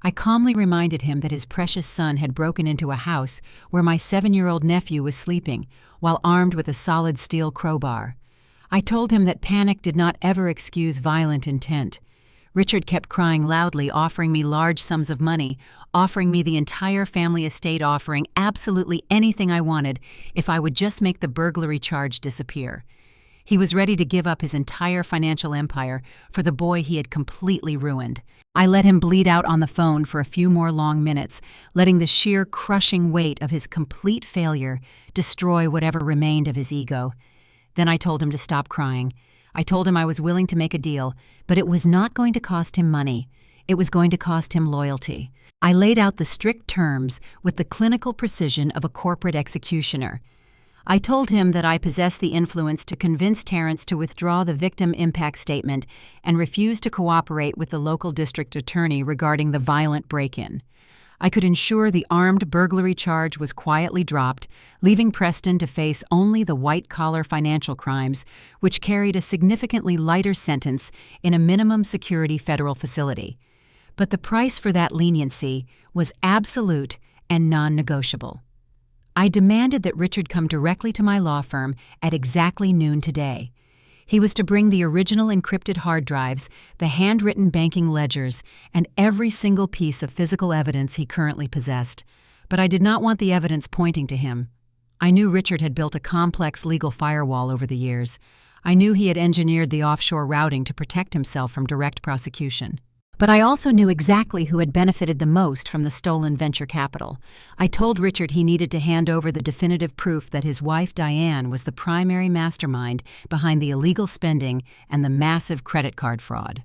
I calmly reminded him that his precious son had broken into a house where my 7-year-old nephew was sleeping, while armed with a solid steel crowbar. I told him that panic did not ever excuse violent intent. Richard kept crying loudly, offering me large sums of money, offering me the entire family estate, offering absolutely anything I wanted if I would just make the burglary charge disappear. He was ready to give up his entire financial empire for the boy he had completely ruined. I let him bleed out on the phone for a few more long minutes, letting the sheer crushing weight of his complete failure destroy whatever remained of his ego. Then I told him to stop crying. I told him I was willing to make a deal, but it was not going to cost him money. It was going to cost him loyalty. I laid out the strict terms with the clinical precision of a corporate executioner. I told him that I possessed the influence to convince Terrence to withdraw the victim impact statement and refuse to cooperate with the local district attorney regarding the violent break-in. I could ensure the armed burglary charge was quietly dropped, leaving Preston to face only the white-collar financial crimes, which carried a significantly lighter sentence in a minimum security federal facility. But the price for that leniency was absolute and non-negotiable. I demanded that Richard come directly to my law firm at exactly noon today. He was to bring the original encrypted hard drives, the handwritten banking ledgers, and every single piece of physical evidence he currently possessed. But I did not want the evidence pointing to him. I knew Richard had built a complex legal firewall over the years. I knew he had engineered the offshore routing to protect himself from direct prosecution. But I also knew exactly who had benefited the most from the stolen venture capital. I told Richard he needed to hand over the definitive proof that his wife Diane was the primary mastermind behind the illegal spending and the massive credit card fraud.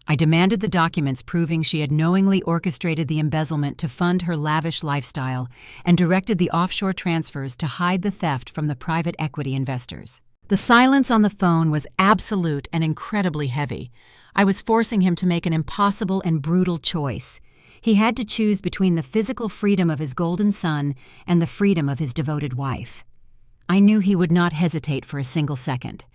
I demanded the documents proving she had knowingly orchestrated the embezzlement to fund her lavish lifestyle and directed the offshore transfers to hide the theft from the private equity investors. The silence on the phone was absolute and incredibly heavy. I was forcing him to make an impossible and brutal choice. He had to choose between the physical freedom of his golden son and the freedom of his devoted wife. I knew he would not hesitate for a single second.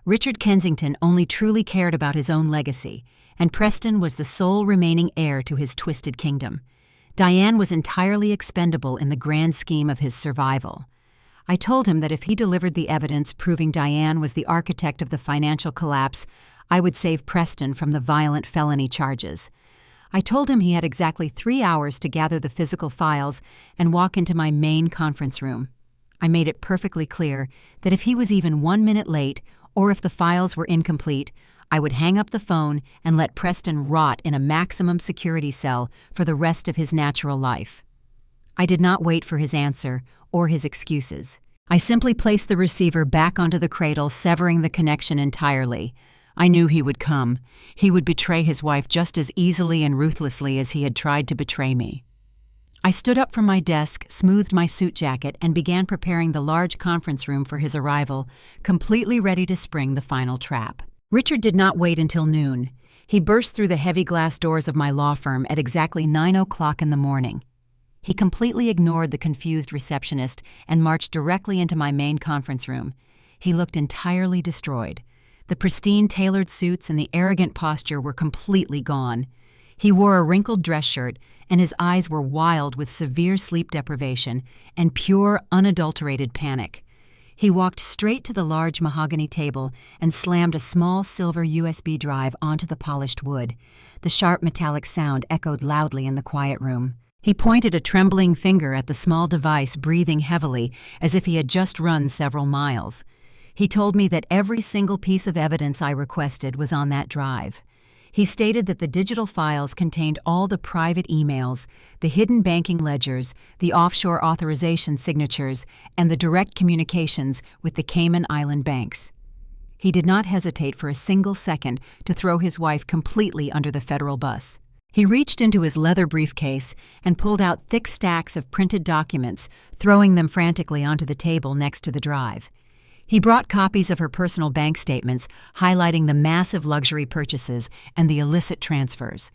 Richard Kensington only truly cared about his own legacy, and Preston was the sole remaining heir to his twisted kingdom. Diane was entirely expendable in the grand scheme of his survival. I told him that if he delivered the evidence proving Diane was the architect of the financial collapse, I would save Preston from the violent felony charges. I told him he had exactly 3 hours to gather the physical files and walk into my main conference room. I made it perfectly clear that if he was even 1 minute late, or if the files were incomplete, I would hang up the phone and let Preston rot in a maximum security cell for the rest of his natural life. I did not wait for his answer or his excuses. I simply placed the receiver back onto the cradle, severing the connection entirely. I knew he would come. He would betray his wife just as easily and ruthlessly as he had tried to betray me. I stood up from my desk, smoothed my suit jacket, and began preparing the large conference room for his arrival, completely ready to spring the final trap. Richard did not wait until noon. He burst through the heavy glass doors of my law firm at exactly 9 o'clock in the morning. He completely ignored the confused receptionist and marched directly into my main conference room. He looked entirely destroyed. The pristine tailored suits and the arrogant posture were completely gone. He wore a wrinkled dress shirt, and his eyes were wild with severe sleep deprivation and pure, unadulterated panic. He walked straight to the large mahogany table and slammed a small silver USB drive onto the polished wood. The sharp metallic sound echoed loudly in the quiet room. He pointed a trembling finger at the small device, breathing heavily, as if he had just run several miles. He told me that every single piece of evidence I requested was on that drive. He stated that the digital files contained all the private emails, the hidden banking ledgers, the offshore authorization signatures, and the direct communications with the Cayman Island banks. He did not hesitate for a single second to throw his wife completely under the federal bus. He reached into his leather briefcase and pulled out thick stacks of printed documents, throwing them frantically onto the table next to the drive. He brought copies of her personal bank statements, highlighting the massive luxury purchases and the illicit transfers.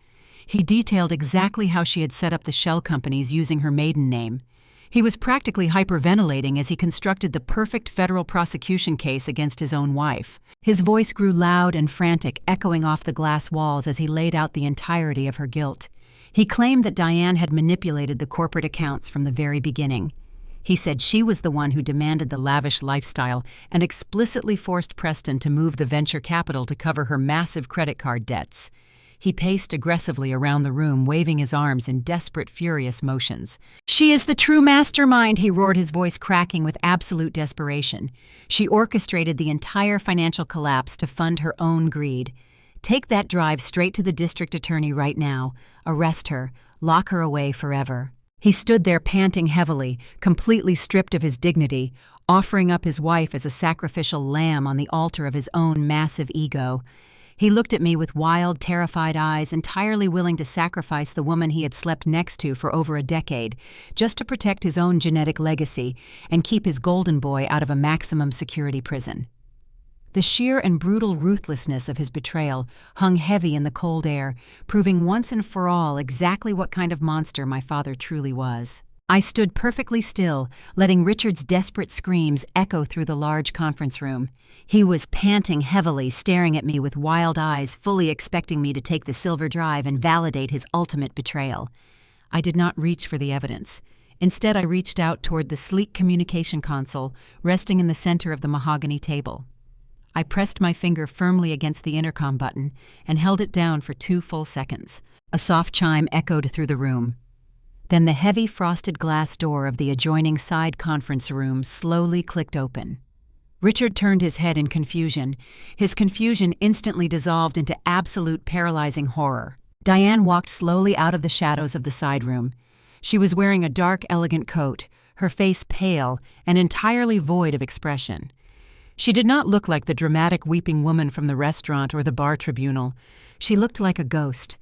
He detailed exactly how she had set up the shell companies using her maiden name. He was practically hyperventilating as he constructed the perfect federal prosecution case against his own wife. His voice grew loud and frantic, echoing off the glass walls as he laid out the entirety of her guilt. He claimed that Diane had manipulated the corporate accounts from the very beginning. He said she was the one who demanded the lavish lifestyle and explicitly forced Preston to move the venture capital to cover her massive credit card debts. He paced aggressively around the room, waving his arms in desperate, furious motions. "She is the true mastermind," he roared, his voice cracking with absolute desperation. "She orchestrated the entire financial collapse to fund her own greed. Take that drive straight to the district attorney right now. Arrest her. Lock her away forever." He stood there panting heavily, completely stripped of his dignity, offering up his wife as a sacrificial lamb on the altar of his own massive ego. He looked at me with wild, terrified eyes, entirely willing to sacrifice the woman he had slept next to for over a decade, just to protect his own genetic legacy and keep his golden boy out of a maximum security prison. The sheer and brutal ruthlessness of his betrayal hung heavy in the cold air, proving once and for all exactly what kind of monster my father truly was. I stood perfectly still, letting Richard's desperate screams echo through the large conference room. He was panting heavily, staring at me with wild eyes, fully expecting me to take the silver drive and validate his ultimate betrayal. I did not reach for the evidence. Instead, I reached out toward the sleek communication console resting in the center of the mahogany table. I pressed my finger firmly against the intercom button and held it down for 2 full seconds. A soft chime echoed through the room. Then the heavy frosted glass door of the adjoining side conference room slowly clicked open. Richard turned his head in confusion. His confusion instantly dissolved into absolute paralyzing horror. Diane walked slowly out of the shadows of the side room. She was wearing a dark, elegant coat, her face pale and entirely void of expression. She did not look like the dramatic weeping woman from the restaurant or the bar tribunal. She looked like a ghost.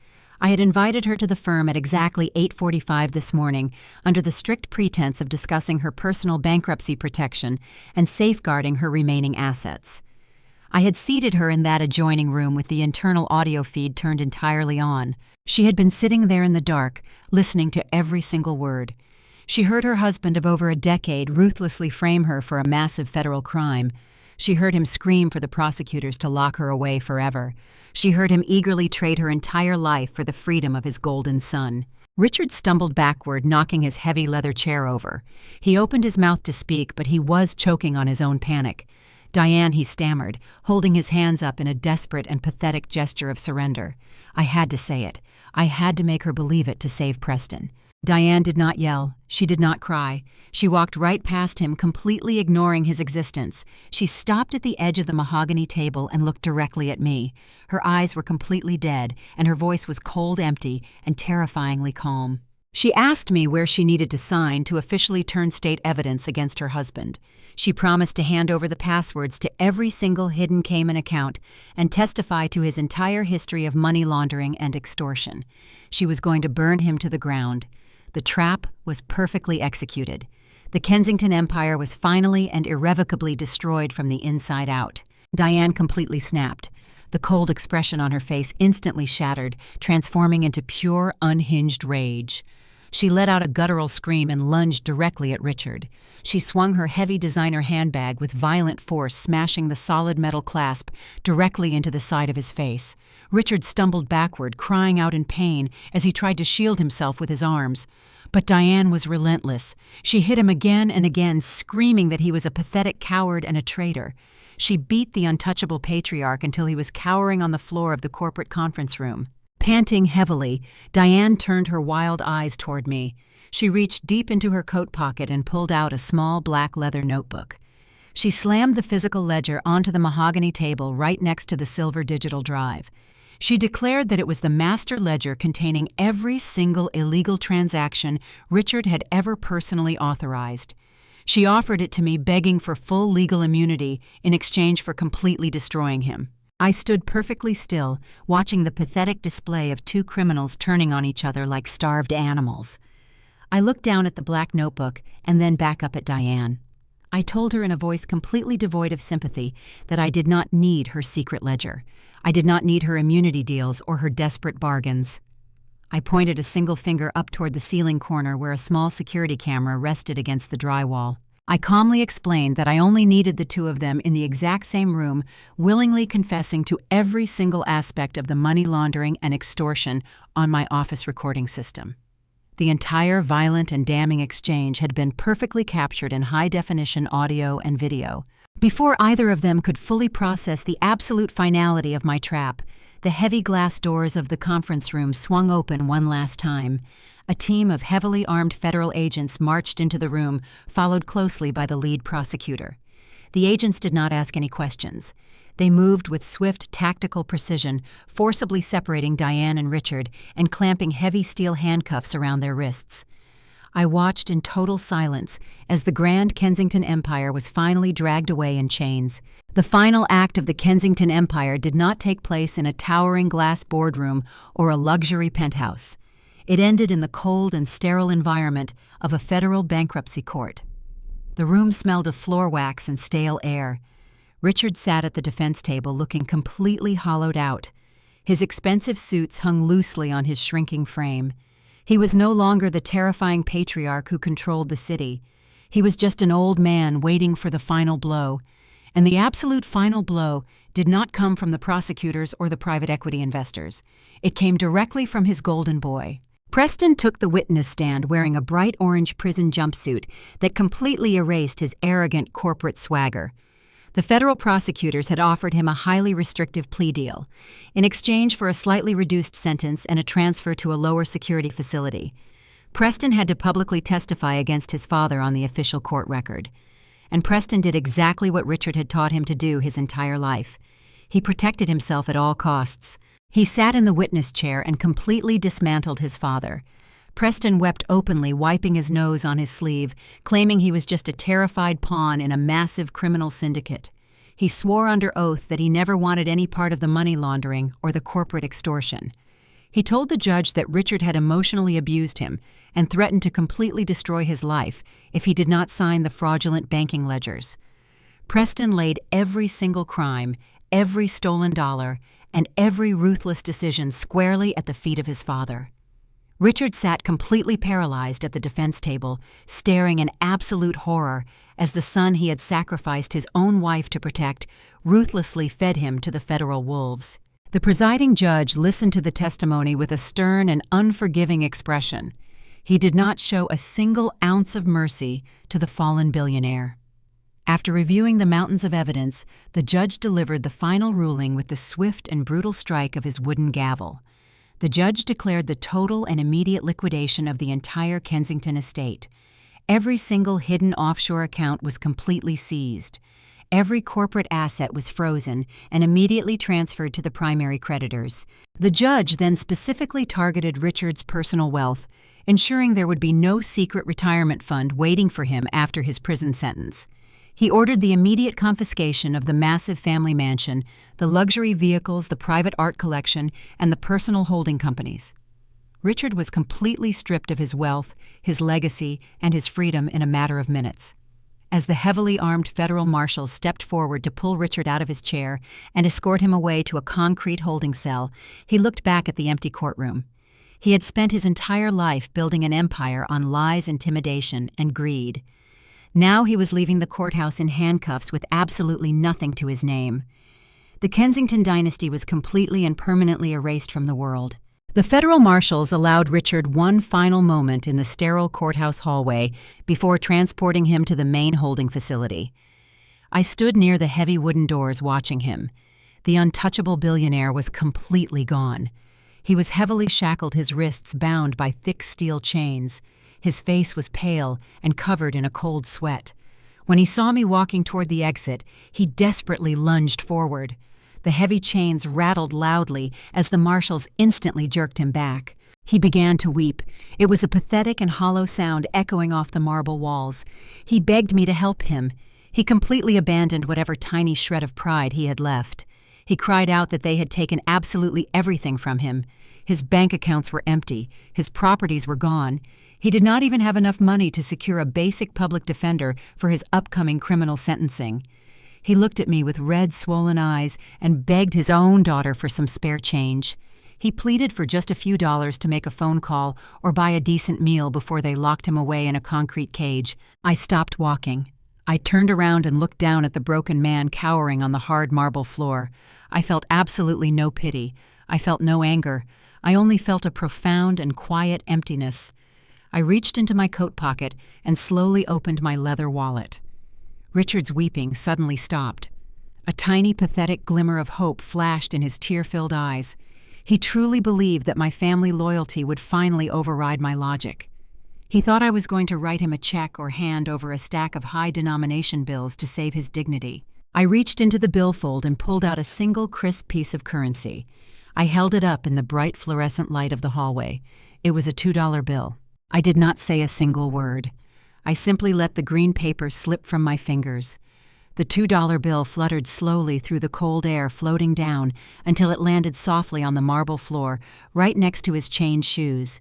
I had invited her to the firm at exactly 8:45 this morning under the strict pretense of discussing her personal bankruptcy protection and safeguarding her remaining assets. I had seated her in that adjoining room with the internal audio feed turned entirely on. She had been sitting there in the dark, listening to every single word. She heard her husband of over a decade ruthlessly frame her for a massive federal crime. She heard him scream for the prosecutors to lock her away forever. She heard him eagerly trade her entire life for the freedom of his golden son. Richard stumbled backward, knocking his heavy leather chair over. He opened his mouth to speak, but he was choking on his own panic. "Diane," he stammered, holding his hands up in a desperate and pathetic gesture of surrender. I had to say it. I had to make her believe it to save Preston. Diane did not yell. She did not cry. She walked right past him, completely ignoring his existence. She stopped at the edge of the mahogany table and looked directly at me. Her eyes were completely dead, and her voice was cold, empty, and terrifyingly calm. She asked me where she needed to sign to officially turn state evidence against her husband. She promised to hand over the passwords to every single hidden Cayman account and testify to his entire history of money laundering and extortion. She was going to burn him to the ground. The trap was perfectly executed. The Kensington Empire was finally and irrevocably destroyed from the inside out. Diane completely snapped. The cold expression on her face instantly shattered, transforming into pure, unhinged rage. She let out a guttural scream and lunged directly at Richard. She swung her heavy designer handbag with violent force, smashing the solid metal clasp directly into the side of his face. Richard stumbled backward, crying out in pain as he tried to shield himself with his arms. But Diane was relentless. She hit him again and again, screaming that he was a pathetic coward and a traitor. She beat the untouchable patriarch until he was cowering on the floor of the corporate conference room. Panting heavily, Diane turned her wild eyes toward me. She reached deep into her coat pocket and pulled out a small black leather notebook. She slammed the physical ledger onto the mahogany table right next to the silver digital drive. She declared that it was the master ledger containing every single illegal transaction Richard had ever personally authorized. She offered it to me, begging for full legal immunity in exchange for completely destroying him. I stood perfectly still, watching the pathetic display of 2 criminals turning on each other like starved animals. I looked down at the black notebook and then back up at Diane. I told her in a voice completely devoid of sympathy that I did not need her secret ledger. I did not need her immunity deals or her desperate bargains. I pointed a single finger up toward the ceiling corner where a small security camera rested against the drywall. I calmly explained that I only needed the 2 of them in the exact same room, willingly confessing to every single aspect of the money laundering and extortion on my office recording system. The entire violent and damning exchange had been perfectly captured in high-definition audio and video. Before either of them could fully process the absolute finality of my trap, the heavy glass doors of the conference room swung open one last time. A team of heavily armed federal agents marched into the room, followed closely by the lead prosecutor. The agents did not ask any questions. They moved with swift, tactical precision, forcibly separating Diane and Richard and clamping heavy steel handcuffs around their wrists. I watched in total silence as the Grand Kensington Empire was finally dragged away in chains. The final act of the Kensington Empire did not take place in a towering glass boardroom or a luxury penthouse. It ended in the cold and sterile environment of a federal bankruptcy court. The room smelled of floor wax and stale air. Richard sat at the defense table looking completely hollowed out. His expensive suits hung loosely on his shrinking frame. He was no longer the terrifying patriarch who controlled the city. He was just an old man waiting for the final blow. And the absolute final blow did not come from the prosecutors or the private equity investors. It came directly from his golden boy. Preston took the witness stand wearing a bright orange prison jumpsuit that completely erased his arrogant corporate swagger. The federal prosecutors had offered him a highly restrictive plea deal, in exchange for a slightly reduced sentence and a transfer to a lower security facility. Preston had to publicly testify against his father on the official court record. And Preston did exactly what Richard had taught him to do his entire life. He protected himself at all costs. He sat in the witness chair and completely dismantled his father. Preston wept openly, wiping his nose on his sleeve, claiming he was just a terrified pawn in a massive criminal syndicate. He swore under oath that he never wanted any part of the money laundering or the corporate extortion. He told the judge that Richard had emotionally abused him and threatened to completely destroy his life if he did not sign the fraudulent banking ledgers. Preston laid every single crime, every stolen dollar, and every ruthless decision squarely at the feet of his father. Richard sat completely paralyzed at the defense table, staring in absolute horror as the son he had sacrificed his own wife to protect ruthlessly fed him to the federal wolves. The presiding judge listened to the testimony with a stern and unforgiving expression. He did not show a single ounce of mercy to the fallen billionaire. After reviewing the mountains of evidence, the judge delivered the final ruling with the swift and brutal strike of his wooden gavel. The judge declared the total and immediate liquidation of the entire Kensington estate. Every single hidden offshore account was completely seized. Every corporate asset was frozen and immediately transferred to the primary creditors. The judge then specifically targeted Richard's personal wealth, ensuring there would be no secret retirement fund waiting for him after his prison sentence. He ordered the immediate confiscation of the massive family mansion, the luxury vehicles, the private art collection, and the personal holding companies. Richard was completely stripped of his wealth, his legacy, and his freedom in a matter of minutes. As the heavily armed federal marshals stepped forward to pull Richard out of his chair and escort him away to a concrete holding cell, he looked back at the empty courtroom. He had spent his entire life building an empire on lies, intimidation, and greed. Now he was leaving the courthouse in handcuffs with absolutely nothing to his name. The Kensington dynasty was completely and permanently erased from the world. The federal marshals allowed Richard one final moment in the sterile courthouse hallway before transporting him to the main holding facility. I stood near the heavy wooden doors watching him. The untouchable billionaire was completely gone. He was heavily shackled, his wrists bound by thick steel chains. His face was pale and covered in a cold sweat. When he saw me walking toward the exit, he desperately lunged forward. The heavy chains rattled loudly as the marshals instantly jerked him back. He began to weep. It was a pathetic and hollow sound echoing off the marble walls. He begged me to help him. He completely abandoned whatever tiny shred of pride he had left. He cried out that they had taken absolutely everything from him. His bank accounts were empty. His properties were gone. He did not even have enough money to secure a basic public defender for his upcoming criminal sentencing. He looked at me with red, swollen eyes and begged his own daughter for some spare change. He pleaded for just a few dollars to make a phone call or buy a decent meal before they locked him away in a concrete cage. I stopped walking. I turned around and looked down at the broken man cowering on the hard marble floor. I felt absolutely no pity. I felt no anger. I only felt a profound and quiet emptiness. I reached into my coat pocket and slowly opened my leather wallet. Richard's weeping suddenly stopped. A tiny, pathetic glimmer of hope flashed in his tear-filled eyes. He truly believed that my family loyalty would finally override my logic. He thought I was going to write him a check or hand over a stack of high-denomination bills to save his dignity. I reached into the billfold and pulled out a single crisp piece of currency. I held it up in the bright fluorescent light of the hallway. It was a $2 bill. I did not say a single word. I simply let the green paper slip from my fingers. The $2 bill fluttered slowly through the cold air, floating down until it landed softly on the marble floor, right next to his chained shoes.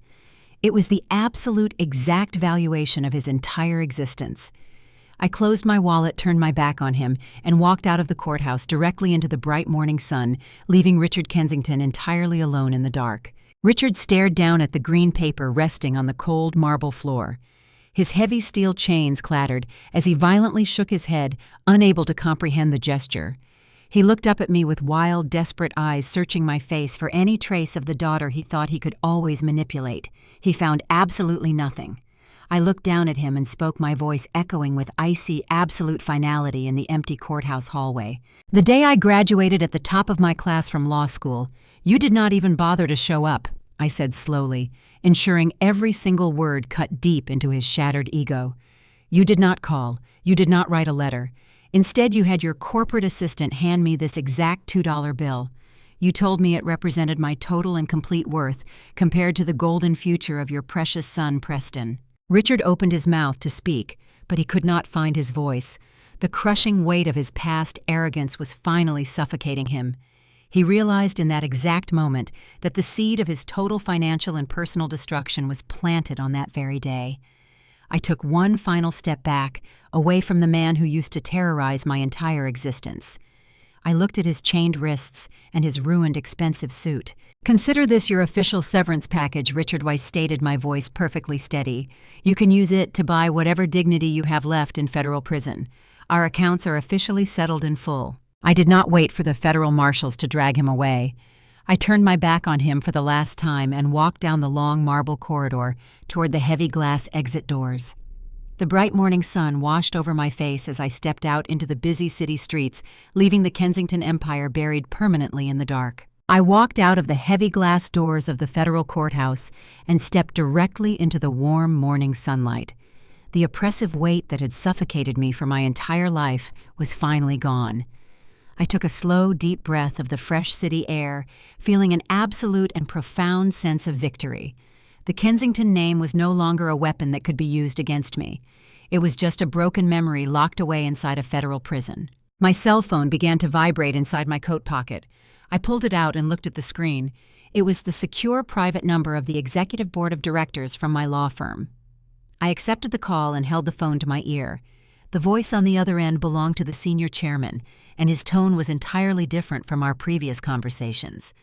It was the absolute exact valuation of his entire existence. I closed my wallet, turned my back on him, and walked out of the courthouse directly into the bright morning sun, leaving Richard Kensington entirely alone in the dark. Richard stared down at the green paper resting on the cold marble floor. His heavy steel chains clattered as he violently shook his head, unable to comprehend the gesture. He looked up at me with wild, desperate eyes, searching my face for any trace of the daughter he thought he could always manipulate. He found absolutely nothing. I looked down at him and spoke, my voice echoing with icy, absolute finality in the empty courthouse hallway. "The day I graduated at the top of my class from law school, you did not even bother to show up," I said slowly, ensuring every single word cut deep into his shattered ego. "You did not call. You did not write a letter. Instead, you had your corporate assistant hand me this exact $2 bill. You told me it represented my total and complete worth compared to the golden future of your precious son, Preston." Richard opened his mouth to speak, but he could not find his voice. The crushing weight of his past arrogance was finally suffocating him. He realized in that exact moment that the seed of his total financial and personal destruction was planted on that very day. I took one final step back, away from the man who used to terrorize my entire existence. I looked at his chained wrists and his ruined, expensive suit. "Consider this your official severance package," Richard Weiss stated, my voice perfectly steady. "You can use it to buy whatever dignity you have left in federal prison. Our accounts are officially settled in full." I did not wait for the federal marshals to drag him away. I turned my back on him for the last time and walked down the long marble corridor toward the heavy glass exit doors. The bright morning sun washed over my face as I stepped out into the busy city streets, leaving the Kensington Empire buried permanently in the dark. I walked out of the heavy glass doors of the federal courthouse and stepped directly into the warm morning sunlight. The oppressive weight that had suffocated me for my entire life was finally gone. I took a slow, deep breath of the fresh city air, feeling an absolute and profound sense of victory. The Kensington name was no longer a weapon that could be used against me. It was just a broken memory locked away inside a federal prison. My cell phone began to vibrate inside my coat pocket. I pulled it out and looked at the screen. It was the secure private number of the executive board of directors from my law firm. I accepted the call and held the phone to my ear. The voice on the other end belonged to the senior chairman, and his tone was entirely different from our previous conversations.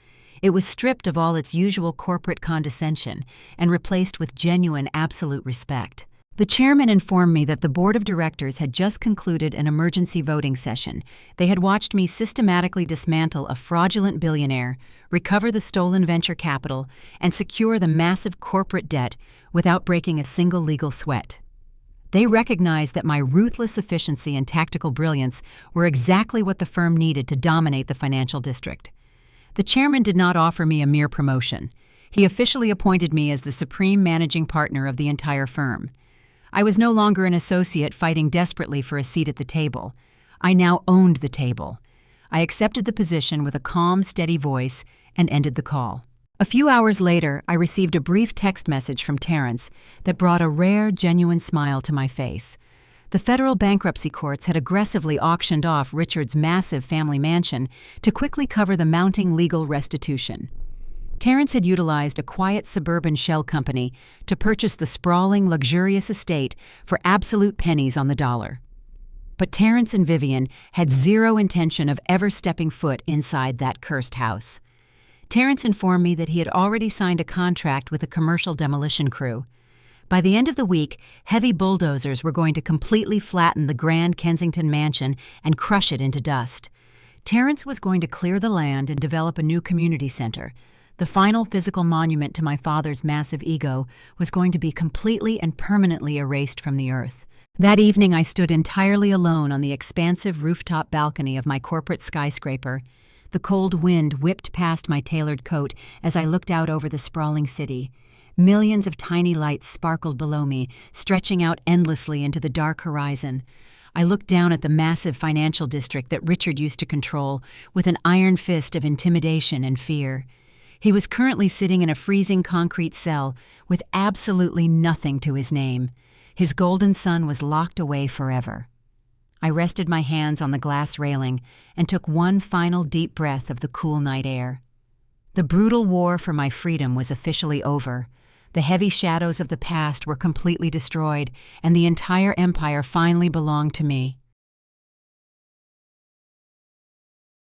It was stripped of all its usual corporate condescension and replaced with genuine, absolute respect. The chairman informed me that the board of directors had just concluded an emergency voting session. They had watched me systematically dismantle a fraudulent billionaire, recover the stolen venture capital, and secure the massive corporate debt without breaking a single legal sweat. They recognized that my ruthless efficiency and tactical brilliance were exactly what the firm needed to dominate the financial district. The chairman did not offer me a mere promotion. He officially appointed me as the supreme managing partner of the entire firm. I was no longer an associate fighting desperately for a seat at the table. I now owned the table. I accepted the position with a calm, steady voice and ended the call. A few hours later, I received a brief text message from Terrence that brought a rare, genuine smile to my face. The federal bankruptcy courts had aggressively auctioned off Richard's massive family mansion to quickly cover the mounting legal restitution. Terrence had utilized a quiet suburban shell company to purchase the sprawling, luxurious estate for absolute pennies on the dollar. But Terrence and Vivian had zero intention of ever stepping foot inside that cursed house. Terrence informed me that he had already signed a contract with a commercial demolition crew. By the end of the week, heavy bulldozers were going to completely flatten the grand Kensington mansion and crush it into dust. Terrence was going to clear the land and develop a new community center. The final physical monument to my father's massive ego was going to be completely and permanently erased from the earth. That evening I stood entirely alone on the expansive rooftop balcony of my corporate skyscraper. The cold wind whipped past my tailored coat as I looked out over the sprawling city. Millions of tiny lights sparkled below me, stretching out endlessly into the dark horizon. I looked down at the massive financial district that Richard used to control with an iron fist of intimidation and fear. He was currently sitting in a freezing concrete cell with absolutely nothing to his name. His golden sun was locked away forever. I rested my hands on the glass railing and took one final deep breath of the cool night air. The brutal war for my freedom was officially over. The heavy shadows of the past were completely destroyed, and the entire empire finally belonged to me.